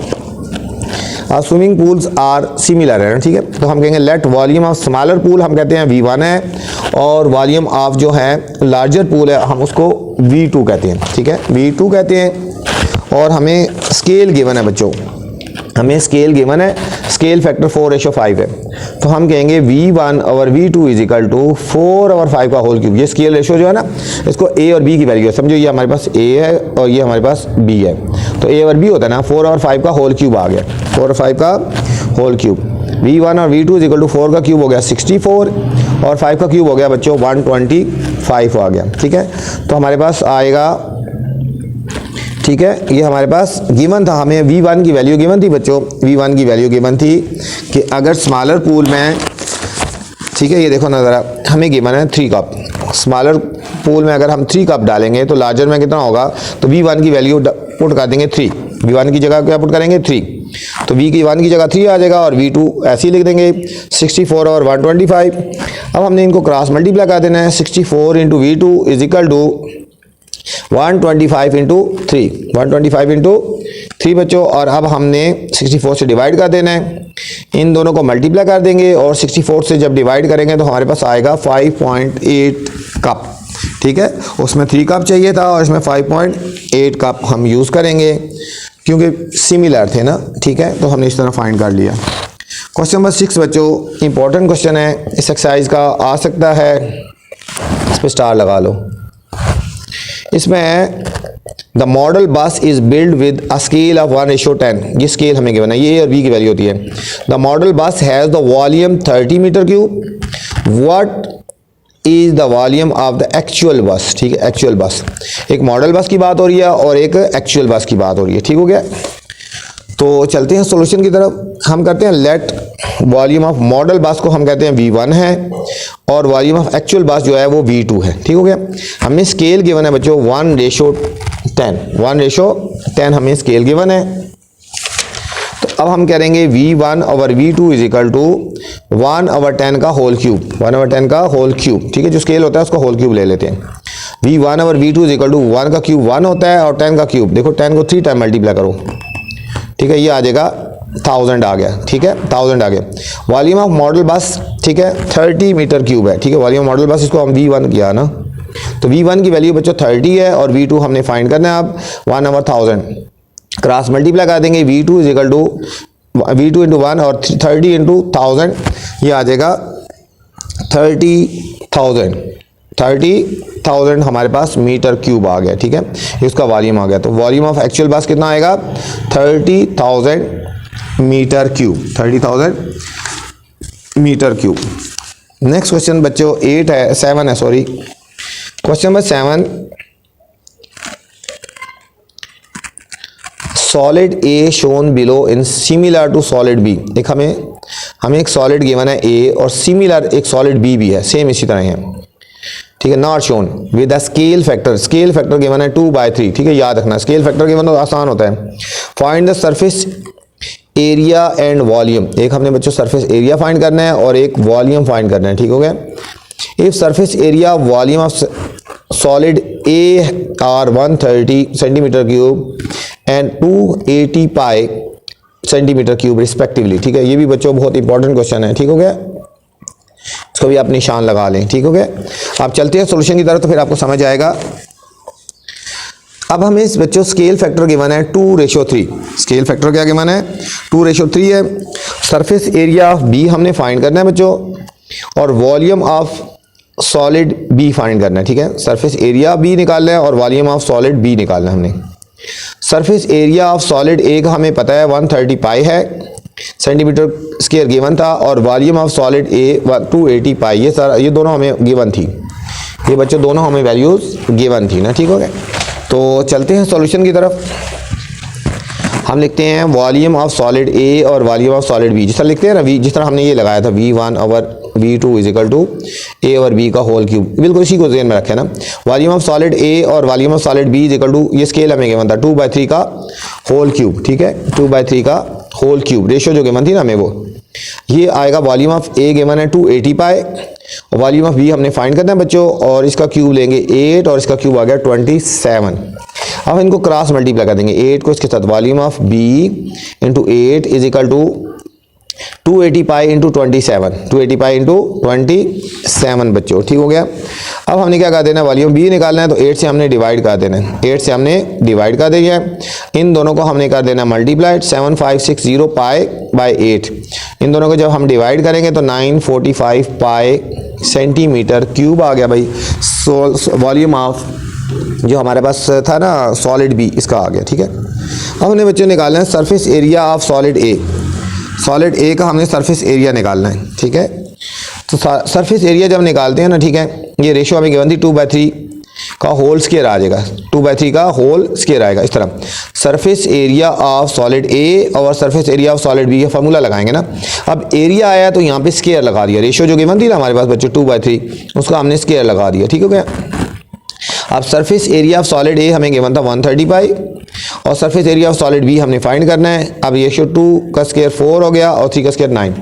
स्विमिंग पूल्स आर सिमिलर है ना। ठीक है, तो हम कहेंगे let volume of smaller pool हम कहते हैं V1 है और वॉल्यूम ऑफ जो है लार्जर पूल है हम उसको V2 कहते हैं। ठीक है, V2 कहते हैं और हमें स्केल गिवन है बच्चों, हमें स्केल गिवन है। स्केल फैक्टर 4:5 है। तो हम कहेंगे V1 over V2 is equal to 4 over 5 का होल क्यूब। ये स्केल रेशो जो है ना, इसको A और B की वैल्यू है। समझो ये हमारे पास A है और ये हमारे पास B है। तो A और B होता है ना, 4 और 5 का होल क्यूब आ गया। 4 और 5 का होल क्यूब। V1 और V2 इज इक्वल टू 4 का क्यूब हो गया 64 और 5 का क्यूब हो गया बच्चों 125 आ गया। ठीक है, तो हमारे पास आएगा। ठीक है, ये हमारे पास गिवन था, हमें V1 की वैल्यू गिवन थी बच्चों। V1 की वैल्यू गिवन थी कि अगर स्मॉलर पूल में, ठीक है ये देखो ना ज़रा, हमें गिवन है 3 कप। स्मॉलर पूल में अगर हम 3 कप डालेंगे तो लार्जर में कितना होगा, तो V1 की वैल्यू पुट कर देंगे 3। V1 की जगह क्या पुट करेंगे 3, तो V1 की जगह 3 आ जाएगा और V2 ऐसे ही लिख देंगे 64 और 125। अब हमने इनको क्रॉस मल्टीप्लाई कर देना है। 64 into V2 is equal to 125 into 3, 125 into 3 बच्चों। और अब हमने 64 से डिवाइड कर देना है, इन दोनों को मल्टीप्लाई कर देंगे और 64 से जब डिवाइड करेंगे तो हमारे पास आएगा 5.8 कप। ठीक है, उसमें 3 कप चाहिए था और इसमें 5.8 कप हम यूज़ करेंगे क्योंकि सिमिलर थे ना। ठीक है, तो हमने इस तरह फाइंड कर लिया। क्वेश्चन नंबर 6 बच्चों इंपॉर्टेंट क्वेश्चन है, इस एक्सरसाइज का आ सकता है, इस पर स्टार लगा लो। इसमें द मॉडल बस is build with a scale of 1:10। ये स्केल हमें गिवन है, ये A और B की वैल्यू होती है। The model bus has the volume 30 metre cube. What is the volume of the actual bus. ठीक है, एक्चुअल बस, एक मॉडल बस की बात हो रही है और एक एक्चुअल बस की बात हो रही है। ठीक हो गया। तो चलते हैं सॉल्यूशन की तरफ। हम करते हैं लेट वॉल्यूम ऑफ मॉडल बस को हम कहते हैं V1 है और वॉल्यूम ऑफ एक्चुअल बस जो है वो V2 है। ठीक हो गया। हमें स्केल गिवन है बच्चों 1:10, 1:10 हमें स्केल गिवन है। तो अब हम करेंगे V1 over V2 is equal to 1/10 का होल क्यूब, 1/10 का होल क्यूब। ठीक है, जो स्केल होता है उसका होल क्यूब ले लेते हैं। V1 over V2 is equal to 1 का क्यूब 1 होता है और 10 का क्यूब, देखो 10 को 3 टाइम मल्टीप्लाई करो। ठीक है, ये आ जाएगा 1000 आ गया। ठीक है, 1000 आ गया। वॉल्यूम ऑफ मॉडल बस, ठीक है, 30 मीटर क्यूब है। ठीक है, वॉल्यूम मॉडल बस इसको हम V1 किया ना, तो V1 की वैल्यू बच्चों 30 है और V2 हमने फाइंड करना है। अब 1/1000 क्रॉस मल्टीप्लाई कर देंगे। V2 is equal to V2 into 1 और 30 इंटू 1000, ये आ जाएगा 30,000 हमारे पास मीटर क्यूब आ गया। ठीक है, इसका वॉल्यूम आ गया। तो वॉल्यूम ऑफ एक्चुअल बस कितना आएगा 30,000 metre cube, 30,000 metre cube. Next question बच्चों 7 है, sorry, question number 7। Solid A shown below in similar to solid B. एक हमें एक सॉलिड गिवन है ए और सिमिलर एक सॉलिड बी भी है, सेम इसी तरह है। ठीक है, not shown with the scale factor, scale factor given है 2/3। ठीक है, याद रखना स्केल फैक्टर गिवन तो आसान होता है। Find the surface area and volume. एक हमने बच्चों सरफेस एरिया फाइंड करना है और एक वॉल्यूम फाइंड करना है। ठीक हो गया। If surface area volume of solid A R 130 centimetre cube and 280 pi centimetre cube respectively. ठीक है, ये भी बच्चों बहुत इंपॉर्टेंट क्वेश्चन है। ठीक हो गया, इसको भी आप निशान लगा लें। ठीक हो गया। आप चलते हैं सॉल्यूशन की तरफ, तो फिर आपको समझ आएगा। अब हमें इस बच्चों स्केल फैक्टर गिवन है 2:3। स्केल फैक्टर क्या गिवन है 2:3 है। सरफेस एरिया ऑफ बी हमने फाइंड करना है बच्चों और volume of solid B find करना है। ठीक है, सरफेस एरिया बी निकालना है और वॉल्यूम ऑफ सॉलिड बी निकालना है हमने। Surface area of solid A का हमें पता है 130 पाई है, सेंटीमीटर स्क्वायर गिवन था, और वॉल्यूम ऑफ सॉलिड ए 280 पाई, ये दोनों हमें गिवन थी। ये बच्चों दोनों हमें वैल्यूज गिवन थी ना। ठीक हो गया। तो चलते हैं सॉल्यूशन की तरफ। हम लिखते हैं वॉल्यूम ऑफ सॉलिड ए और वॉल्यूम ऑफ सॉलिड बी, जिस तरह लिखते हैं ना, जिस तरह हमने ये लगाया था V1 over V2 is equal to A और बी का होल क्यूब, बिल्कुल इसी को ध्यान में रखें ना। वॉल्यूम ऑफ सॉलिड ए और volume of solid B is equal to, ये स्केल हमें गिवन था 2/3 का होल क्यूब। ठीक है, 2/3 का होल क्यूब रेशियो जो गिवन थी ना हमें, वो ये आएगा। वॉल्यूम ऑफ ए गिवन है 280 पाई और वॉल्यूम ऑफ बी हमने फाइंड करना है बच्चों, और इसका क्यूब लेंगे 8 और इसका क्यूब आ गया 27। अब इनको क्रॉस मल्टीप्लाई कर देंगे 8 को इसके साथ। Volume of B into 8 is equal to 280 pi into 27, 280 pi into 27 बच्चों। ठीक हो गया। अब हमने क्या कर देना है, वॉल्यूम बी निकालना है, तो 8 से हमने डिवाइड कर देना है, 8 से हमने डिवाइड कर दिया है। इन दोनों को हमने कर देना मल्टीप्लाइड, 7560 पाई बाई 8। इन दोनों को जब हम डिवाइड करेंगे तो 945 पाई सेंटीमीटर क्यूब आ गया भाई। वॉल्यूम ऑफ जो हमारे पास था ना सॉलिड बी, इसका आ गया। ठीक है, अब हमने बच्चों निकालना है surface area of solid A. Solid A का हमने सरफेस एरिया निकालना है। ठीक है, तो सरफेस एरिया जब निकालते हैं ना, ठीक है, ये रेशियो हमें गिवन थी 2/3 का होल स्क्वायर आ जाएगा, 2/3 का होल स्क्वायर आएगा इस तरह। Surface area of solid A और surface area of solid B, ये फार्मूला लगाएंगे ना। अब एरिया आया तो यहाँ पे स्क्वायर लगा दिया, रेशियो जो गिवन थी ना हमारे पास बच्चों 2/3, उसका हमने स्क्वायर लगा दिया। ठीक हो गया। अब surface area of solid A हमें गिवन था 130 पाई और surface area of solid B हमने फाइंड करना है। अब रेशियो 2 का स्क्वायर 4 हो गया और 3 का स्क्वायर 9।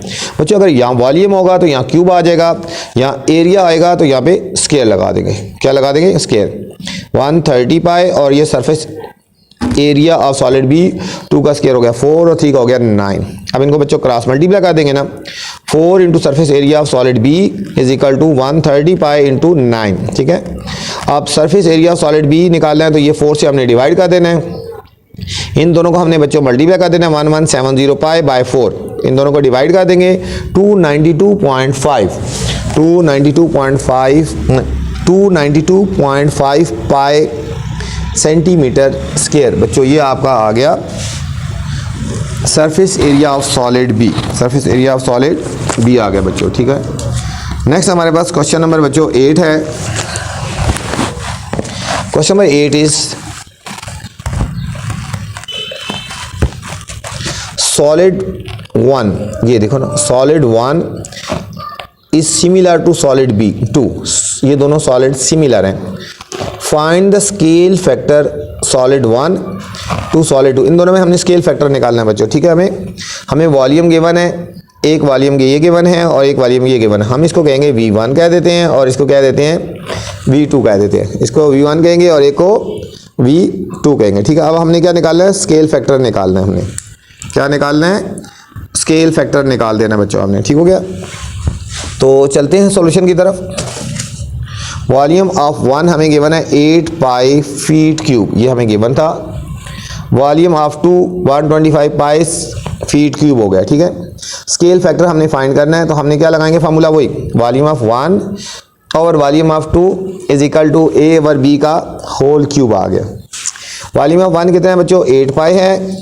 बच्चों अगर यहाँ वॉल्यूम होगा तो यहाँ क्यूब आ जाएगा, यहाँ एरिया आएगा तो यहाँ पे स्क्वायर लगा देंगे। क्या लगा देंगे, स्क्वायर। 130 पाई और ये surface area of solid B, 2 का स्क्वायर हो गया 4 और 3 का हो गया 9। अब इनको बच्चों क्रॉस मल्टीप्लाई कर देंगे ना। 4 into surface area of solid B is equal to 130 pi into 9। ठीक है, अब surface area of solid B निकालना है तो ये 4 से हमने डिवाइड कर देना है। इन दोनों को हमने बच्चों मल्टीप्लाई कर देना है 1170 पाई बाय 4। इन दोनों को डिवाइड कर देंगे 292.5 पाई सेंटीमीटर स्क्वायर। बच्चों ये आपका आ गया surface area of solid B, surface area of solid B आ गया बच्चों। ठीक है, नेक्स्ट हमारे पास क्वेश्चन नंबर बच्चों 8 है। Question number 8 is solid one, ये देखो ना, solid one is similar to solid B two, ये दोनों सॉलिड सिमिलर हैं। Find the scale factor solid one to solid two, इन दोनों में हमने स्केल फैक्टर निकालना है बच्चों, ठीक है। हमें वॉल्यूम गिवन है, एक वॉल्यूम ये गिवन है और एक वॉल्यूम ये गिवन है। हम इसको कहेंगे V1 कह देते हैं और इसको कह देते हैं V2 कह देते हैं। इसको V1 कहेंगे और एक को V2 कहेंगे, ठीक है। अब हमने क्या निकालना है, स्केल फैक्टर निकालना है। हमने क्या निकालना है, स्केल फैक्टर निकाल देना बच्चों हमने, ठीक हो गया। तो चलते हैं सॉल्यूशन की तरफ। वॉल्यूम ऑफ वन हमें गिवन है 8 पाई फीट क्यूब, ये हमें गिवन था। Volume of two 125 pi feet cube हो गया, ठीक है। स्केल फैक्टर हमने फाइंड करना है, तो हमने क्या लगाएंगे फार्मूला, वही वॉल्यूम ऑफ वन और volume of two is equal to a over b का होल क्यूब आ गया। वॉल्यूम ऑफ वन कितना है बच्चों, 8 पाई है,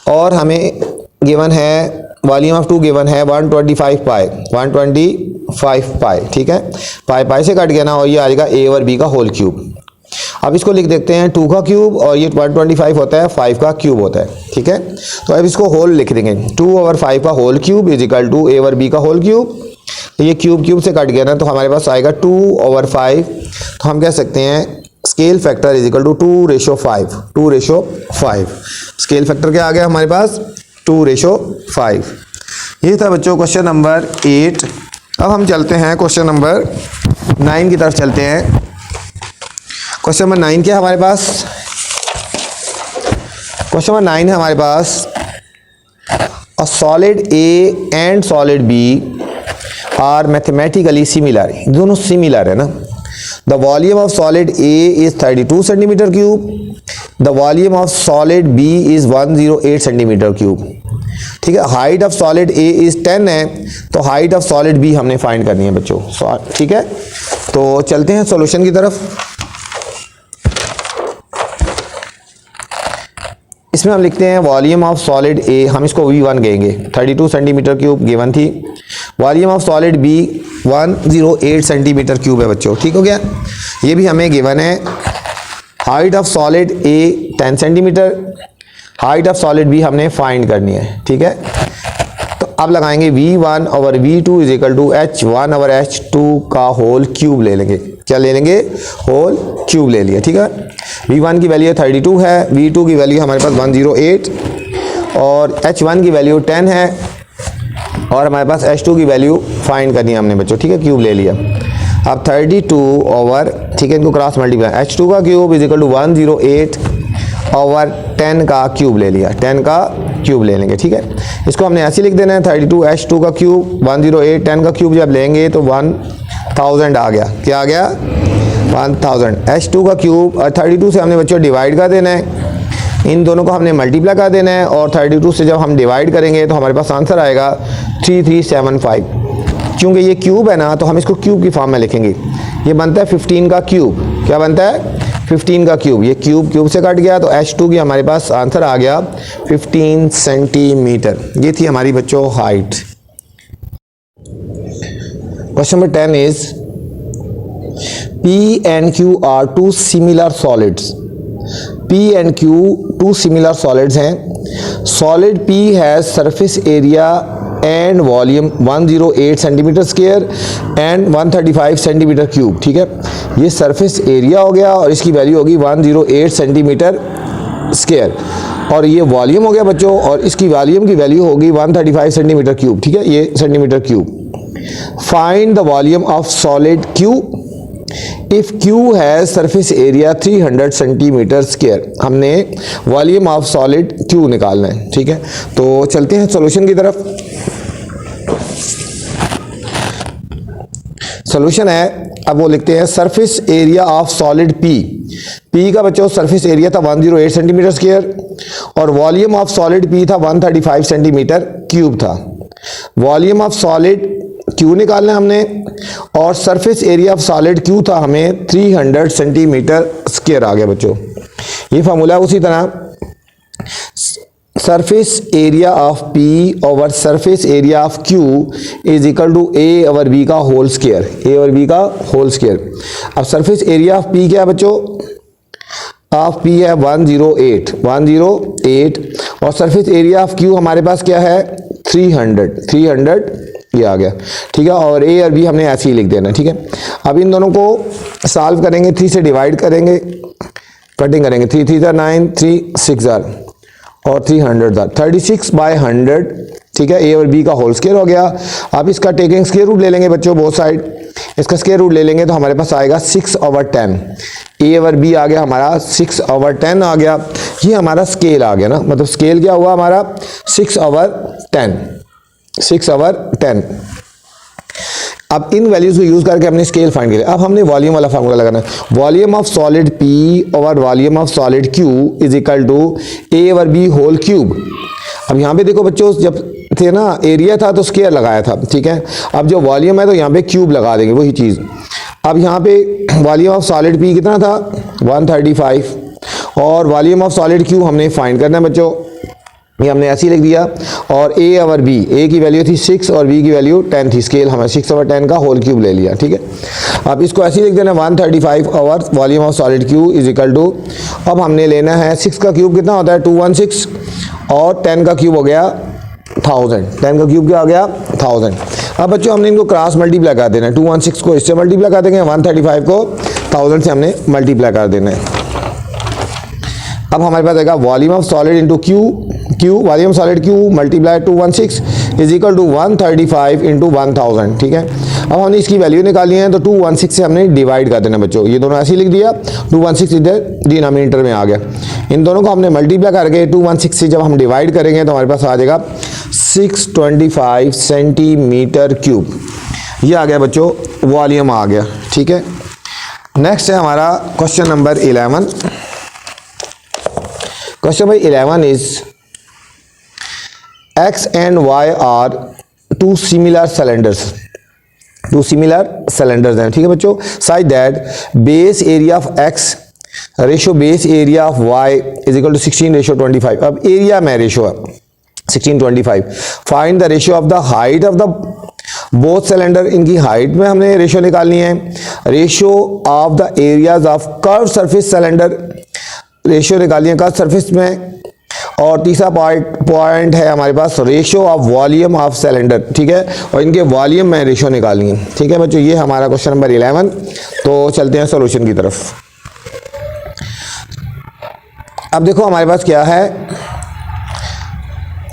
और हमें गिवन है वॉल्यूम ऑफ टू गिवन है 125 पाई, 125 पाई, ठीक है। पाई पाई से कट गया ना, और ये आ जाएगा ए ओवर बी का होल क्यूब। अब इसको लिख देखते हैं 2 का क्यूब, और ये 125 होता है 5 का क्यूब होता है, ठीक है। तो अब इसको होल लिख देंगे, 2 ओवर 5 का whole cube is equal to a over b का होल क्यूब। तो ये क्यूब क्यूब से कट गया ना, तो हमारे पास आएगा 2 ओवर 5। तो हम कह सकते हैं scale factor is equal to 2:5, 2:5। Scale factor क्या आ गया हमारे पास, 2:5। ये था बच्चों क्वेश्चन नंबर 8। अब हम चलते हैं क्वेश्चन नंबर 9 की तरफ चलते हैं। क्वेश्चन नंबर 9 क्या है हमारे पास, क्वेश्चन नंबर 9 है हमारे पास, a solid A and solid B are mathematically similar, दोनों सिमिलर है ना। The volume of solid A is 32 centimetre cube, the volume of solid B is 108 centimetre cube, ठीक है। Height of solid A is 10 है, तो हाइट ऑफ सॉलिड बी हमने फाइंड करनी है बच्चों, ठीक है। तो चलते हैं सॉल्यूशन की तरफ। इसमें हम लिखते हैं वॉल्यूम ऑफ सॉलिड ए, हम इसको V1 कहेंगे, 32 सेंटीमीटर क्यूब गिवन थी। Volume of solid b 108 centimetre cube है बच्चों, ठीक हो गया। ये भी हमें गिवन है। हाइट ऑफ सॉलिड ए 10 सेंटीमीटर, हाइट ऑफ सॉलिड बी हमने फाइंड करनी है, ठीक है। तो अब लगाएंगे V1 over V2 is equal to H1 over H2 का होल क्यूब ले लेंगे। क्या ले लेंगे, होल क्यूब ले लिया, ठीक है। V1 की वैल्यू 32 है, V2 की वैल्यू हमारे पास 108 और H1 की वैल्यू 10 है, और हमारे पास H2 की वैल्यू फाइंड करनी है हमने बच्चों, ठीक है। क्यूब ले लिया। अब 32 ओवर, ठीक है, इनको क्रॉस मल्टीप्लाई, H2 का cube is equal to 108 over 10 का क्यूब ले लिया, 10 का क्यूब ले लेंगे, ठीक है। इसको हमने ऐसे लिख देना है 32 H2 का क्यूब 108, 10 का क्यूब जब लेंगे तो 1000 आ गया। क्या आ गया, 1000। H2 का क्यूब और 32 से हमने बच्चों डिवाइड कर देना है, इन दोनों को हमने मल्टीप्लाई कर देना है, और 32 से जब हम डिवाइड करेंगे तो हमारे पास आंसर आएगा 3375। क्योंकि ये क्यूब है ना, तो हम इसको क्यूब की फॉर्म में लिखेंगे। ये बनता है 15 का क्यूब, क्या बनता है, 15 का क्यूब। ये क्यूब क्यूब से कट गया, तो H2 की हमारे पास आंसर आ गया 15 सेंटीमीटर। ये थी हमारी बच्चों height. Question number 10 is P and Q are two similar solids. P and Q two similar solids हैं। Solid P has surface area and volume 108 centimetre square and 135 centimetre cube, ठीक है। ये सरफेस एरिया हो गया और इसकी वैल्यू होगी 108 सेंटीमीटर स्क्वायर, और ये वॉल्यूम हो गया बच्चों, और इसकी वॉल्यूम की वैल्यू होगी 135 सेंटीमीटर क्यूब, ठीक है, ये centimetre cube. Find the volume of solid Q if Q has surface area 300 centimetre square. हमने वॉल्यूम ऑफ सॉलिड Q निकालना है, ठीक है। तो चलते हैं सॉल्यूशन की तरफ। सॉल्यूशन है, अब वो लिखते हैं surface area of solid P का बच्चों सरफेस एरिया था 108 सेंटीमीटर स्क्वायर, और वॉल्यूम ऑफ सॉलिड P था 135 सेंटीमीटर क्यूब था। वॉल्यूम ऑफ सॉलिड Q निकालना है हमने, और surface area of solid Q था हमें 300 सेंटीमीटर स्क्वायर आ गया बच्चों। ये फार्मूला उसी तरह, surface area of P over surface area of Q is equal to A over B का whole square, A over B का होल स्क्वायर। अब सरफेस एरिया ऑफ P क्या है बच्चों, ऑफ P है 108, और सरफेस एरिया ऑफ क्यू हमारे पास क्या है 300 ये आ गया, ठीक है। और ए और बी हमने ऐसे ही लिख देना, ठीक है। अब इन दोनों को सॉल्व करेंगे, 3 से डिवाइड करेंगे, कटिंग करेंगे, 3 3 9 3 6 और 300 36/100, ठीक है। ए और बी का होल स्क्वायर हो गया। अब इसका टेकिंग स्क्वायर रूट ले लेंगे बच्चों बोथ साइड, इसका स्क्वायर रूट ले लेंगे तो हमारे पास आएगा 6/10। ए और बी आ गया हमारा 6/10 आ गया, ये हमारा स्केल आ गया ना, मतलब स्केल क्या हुआ हमारा 6/10। अब इन वैल्यूज को यूज करके हमने स्केल फाइंड किया। अब हमने वॉल्यूम वाला फार्मूला लगाना है, volume of solid p over volume of solid q is equal to a over b whole cube. अब यहाँ पे देखो बच्चों, जब थे ना एरिया था तो स्क्वायर लगाया था, ठीक है। अब जो वॉल्यूम है तो यहाँ पे क्यूब लगा देंगे, वही चीज़। अब यहाँ पे वॉल्यूम ऑफ सॉलिड पी कितना था 135 और वॉल्यूम ऑफ सॉलिड क्यू हमने फाइंड करना है बच्चों, ये हमने ऐसे ही लिख दिया। और ए ओवर बी, ए की वैल्यू थी 6 और बी की वैल्यू 10 थी, स्केल हमें 6/10 का होल क्यूब ले लिया, ठीक है। अब इसको ऐसे ही लिख देना 135 over volume of solid q is equal to, अब हमने लेना है 6 का क्यूब कितना होता है 216 और 10 का क्यूब हो गया 1000, 10 का क्यूब क्या आ गया 1000। अब बच्चों हमने इनको क्रॉस मल्टीप्लाई कर देना है, 216 को इससे मल्टीप्लाई कर देंगे, 135 को 1000 से हमने मल्टीप्लाई कर देना है। अब हमारे पास आएगा volume of solid into q volume solid q multiply 216 is equal to 135 into 1000, ठीक है। अब हमने इसकी वैल्यू निकाली है तो 216 से हमने डिवाइड कर देना बच्चों, ये दोनों ऐसे ही लिख दिया, 216 इधर डिनोमिनेटर में आ गया। इन दोनों को हमने मल्टीप्लाई करके 216 से जब हम डिवाइड करेंगे तो हमारे पास आ जाएगा 625 सेंटीमीटर क्यूब, ये आ गया बच्चों, वॉल्यूम आ गया, ठीक है। नेक्स्ट है हमारा question number 11। Question number 11 is X and Y are two similar cylinders हैं, ठीक है बच्चों। Such that base area of X ratio base area of Y is equal to 16:25। अब एरिया में रेशो है 16:25। Find the ratio of the height of the both cylinder, इनकी हाइट में हमने रेशियो निकालनी है। Ratio of the areas of curve surface cylinder, ratio निकालनी है कर्व सरफेस में। और तीसरा पॉइंट है हमारे पास ratio of volume of cylinder, ठीक है। और इनके वॉल्यूम में रेशियो निकालनी है, ठीक है बच्चों। ये हमारा क्वेश्चन नंबर 11। तो चलते हैं सॉल्यूशन की तरफ। अब देखो हमारे पास क्या है,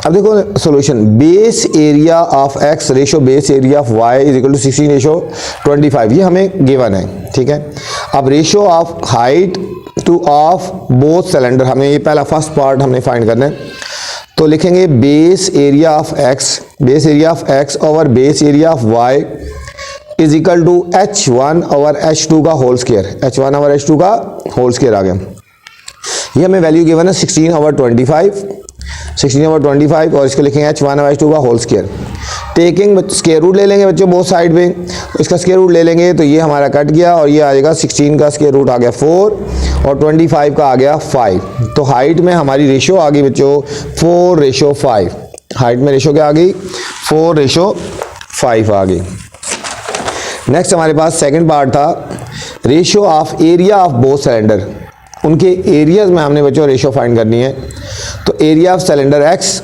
अब देखो solution, base area of x ratio base area of y is equal to 16:25, ये हमें गिवन है, ठीक है। अब ratio of height to of both cylinder, हमें ये पहला फर्स्ट पार्ट हमने फाइंड करना है। तो लिखेंगे base area of x over base area of y is equal to h1 over h2 का whole square, h1 over h2 का होल स्क्वायर आ गया। ये हमें वैल्यू गिवन है 16/25 और इसको लिखेंगे h1 ओवर h2 का whole square. Taking square root ले लेंगे बच्चों बोथ साइड में, इसका स्क्वायर रूट ले लेंगे तो ये हमारा कट गया और ये आ जाएगा 16 का स्क्वायर रूट आ गया 4 और 25 का आ गया 5। तो हाइट में हमारी रेशो आ गई बच्चों 4:5। हाइट में रेशो क्या आ गई 4:5 आ गई। नेक्स्ट हमारे पास सेकंड पार्ट था ratio of area of both cylinder, उनके एरियाज में हमने बच्चों रेशियो फाइंड करनी है। तो एरिया ऑफ सिलेंडर x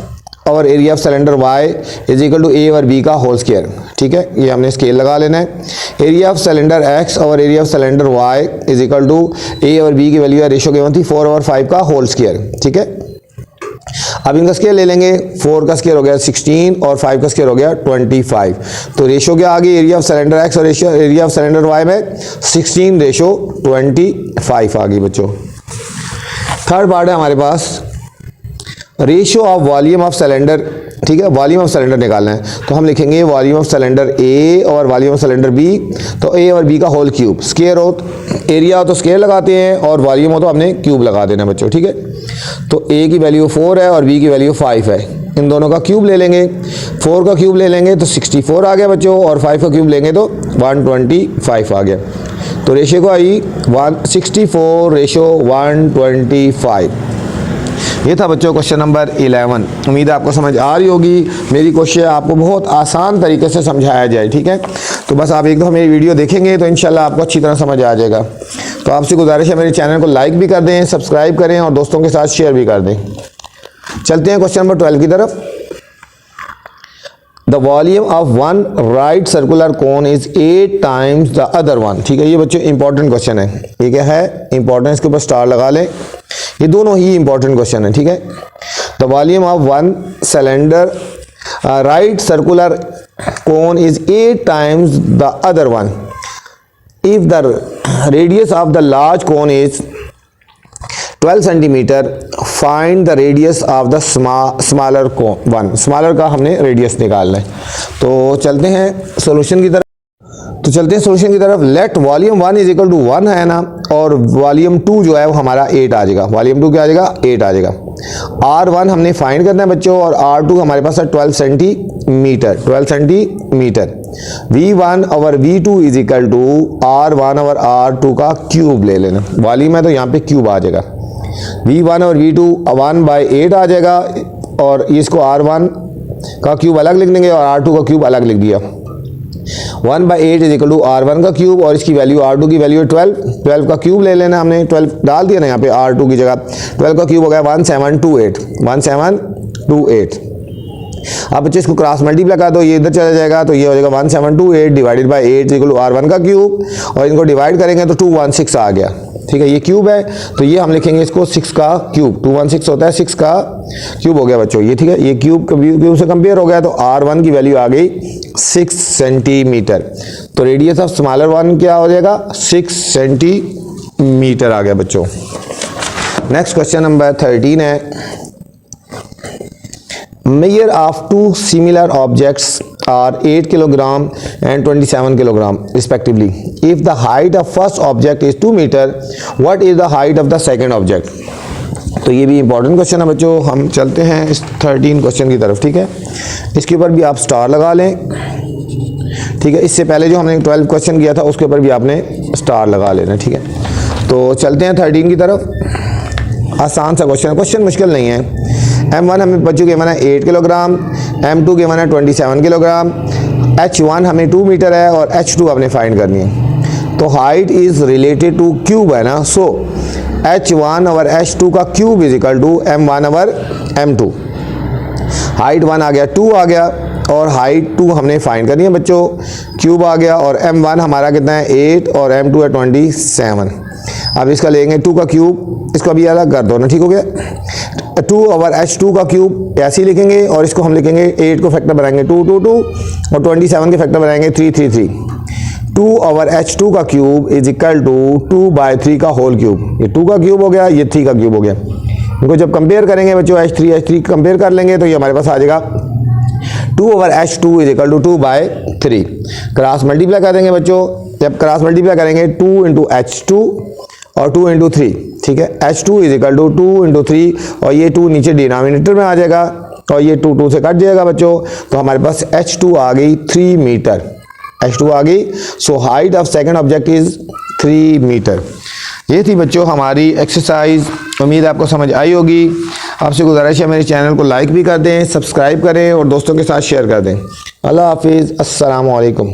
और area of cylinder y is equal to a और b का होल स्क्वायर, ठीक है। ये हमने स्केल लगा लेना है। एरिया ऑफ सिलेंडर x और area of cylinder y is equal to a और b की वैल्यू है रेशियो गिवन थी 4/5 का होल स्क्वायर, ठीक है। अब इनका स्केल ले लेंगे, 4 का स्केल हो गया 16 और 5 का स्केल हो गया 25। तो रेशियो क्या आ गई एरिया ऑफ सिलेंडर x और एरिया ऑफ सिलेंडर y में 16:25 आ गई बच्चों। थर्ड पार्ट है हमारे पास ratio of volume of cylinder, ठीक है। वॉल्यूम ऑफ सिलेंडर निकालना है तो हम लिखेंगे वॉल्यूम ऑफ सिलेंडर A और वॉल्यूम ऑफ सिलेंडर B। तो A और B का होल क्यूब, स्क्वायर हो एरिया हो तो स्क्वायर लगाते हैं और वॉल्यूम हो तो हमने क्यूब लगा देना बच्चों, ठीक है। तो A की वैल्यू 4 है और B की वैल्यू 5 है, इन दोनों का क्यूब ले लेंगे। 4 का क्यूब ले लेंगे तो 64 आ गया बच्चों और 5 का क्यूब लेंगे तो 125 आ गया। तो रेशियो को आई 164:125। ये था बच्चों क्वेश्चन नंबर 11। उम्मीद है आपको समझ आ रही होगी। मेरी कोशिश है आपको बहुत आसान तरीके से समझाया जाए, ठीक है। तो बस आप एक दफ़ा मेरी वीडियो देखेंगे तो इंशाल्लाह आपको अच्छी तरह समझ आ जाएगा। तो आपसे गुजारिश है मेरे चैनल को लाइक भी कर दें, सब्सक्राइब करें और दोस्तों के साथ शेयर भी कर दें। चलते हैं क्वेश्चन नंबर 12 की तरफ। The volume of one right circular cone is 8 times the other one. ठीक है, ये बच्चों इंपॉर्टेंट क्वेश्चन है, ये क्या है इंपॉर्टेंट, इसके ऊपर स्टार लगा लें, ये दोनों ही इंपॉर्टेंट क्वेश्चन है। ठीक है, the volume of one cylinder right circular cone is 8 times the other one if the radius of the large cone is 12 centimeter, find the radius of the smaller one। smaller का हमने रेडियस निकालना है। तो चलते हैं सॉल्यूशन की तरफ। Let volume 1 is equal to 1 है ना, और वॉल्यूम 2 जो है वो हमारा 8 आ जाएगा। वॉल्यूम 2 क्या आ जाएगा, 8 आ जाएगा। R1 हमने फाइंड करना है बच्चों, और R2 हमारे पास है 12 सेंटीमीटर। V1 और V2 is equal to R1 और R2 का क्यूब ले लेना। वॉल्यूम है तो यहाँ पे क्यूब आ जाएगा। V1 और V2 1/8 आ जाएगा, और इसको R1 का क्यूब अलग लिख देंगे और R2 का क्यूब अलग लिख दिया। 1/8 इज इक्वल टू R1 का क्यूब, और इसकी वैल्यू R2 की वैल्यू है 12 का क्यूब ले लेना हमने, 12 डाल दिया ना यहाँ पे R2 की जगह। 12 का क्यूब हो गया 1728। अब बच्चे इसको क्रॉस मल्टीप्लाई कर दो, ये इधर चला जाएगा, तो ये हो जाएगा 1728 divided by 8 equal to R1 का क्यूब, और इनको डिवाइड करेंगे तो 216 आ गया। ठीक है, ये क्यूब है तो ये हम लिखेंगे इसको 6 का क्यूब। 216 होता है 6 का क्यूब हो गया बच्चों ये। ठीक है, ये क्यूब से कंपेयर हो गया, तो R1 की वैल्यू आ गई 6 सेंटीमीटर। तो रेडियस ऑफ स्मॉलर वन क्या हो जाएगा, 6 सेंटीमीटर आ गया बच्चों। नेक्स्ट क्वेश्चन नंबर 13 है। Measure of two similar objects are 8 kilogram and 27 kilogram respectively. If the height of first object is 2 meter, what is the height of the second object? तो ये भी इंपॉर्टेंट क्वेश्चन है बच्चों। हम चलते हैं इस 13 क्वेश्चन की तरफ। ठीक है, इसके ऊपर भी आप स्टार लगा लें। ठीक है, इससे पहले जो हमने 12 क्वेश्चन किया था उसके ऊपर भी आपने स्टार लगा लेना। ठीक है, तो चलते हैं 13 की तरफ। आसान सा क्वेश्चन मुश्किल नहीं है। M1 हमें बच्चों के गिवन है 8 किलोग्राम, M2 गिवन है 27 किलोग्राम, H1 हमें 2 मीटर है, और H2 आपने फाइंड करनी है। तो height is related two cube है ना, सो H1 और H2 का cube is equal to M1 और M2। हाइट 1 आ गया, 2 आ गया, और हाइट 2 हमने फाइंड करनी है बच्चों। क्यूब आ गया, और M1 हमारा कितना है 8 और M2 है 27। अब इसका लेंगे 2 का क्यूब, इसको अभी अलग कर दो ना। ठीक हो गया, 2 ओवर H2 का क्यूब ऐसे ही लिखेंगे, और इसको हम लिखेंगे 8 को फैक्टर बनाएंगे 2 2 2, और 27 के फैक्टर बनाएंगे 3 3 3। 2 ओवर H2 का क्यूब इज इक्वल टू 2/3 का होल क्यूब। ये 2 का क्यूब हो गया, ये 3 का क्यूब हो गया। इनको जब कंपेयर करेंगे बच्चों H3 कंपेयर कर लेंगे, तो ये हमारे पास आ जाएगा 2 over H2 is equal to 2/3। Cross multiply कर देंगे बच्चों। जब क्रॉस मल्टीप्लाई करेंगे 2 इंटू H2 और 2 इंटू 3। ठीक है, H2 is equal to 2 into 3, और ये 2 नीचे डिनोमिनेटर में आ जाएगा, और ये 2 से कट जाएगा बच्चों। तो हमारे पास H2 आ गई 3 मीटर। H2 आ गई, so height of second object is 3 metre. ये थी बच्चों हमारी एक्सरसाइज। उम्मीद आपको समझ आई होगी। आपसे गुजारिश है मेरे चैनल को लाइक भी कर दें, सब्सक्राइब करें, और दोस्तों के साथ शेयर कर दें। अल्लाह हाफिज़, अस्सलामु अलैकुम।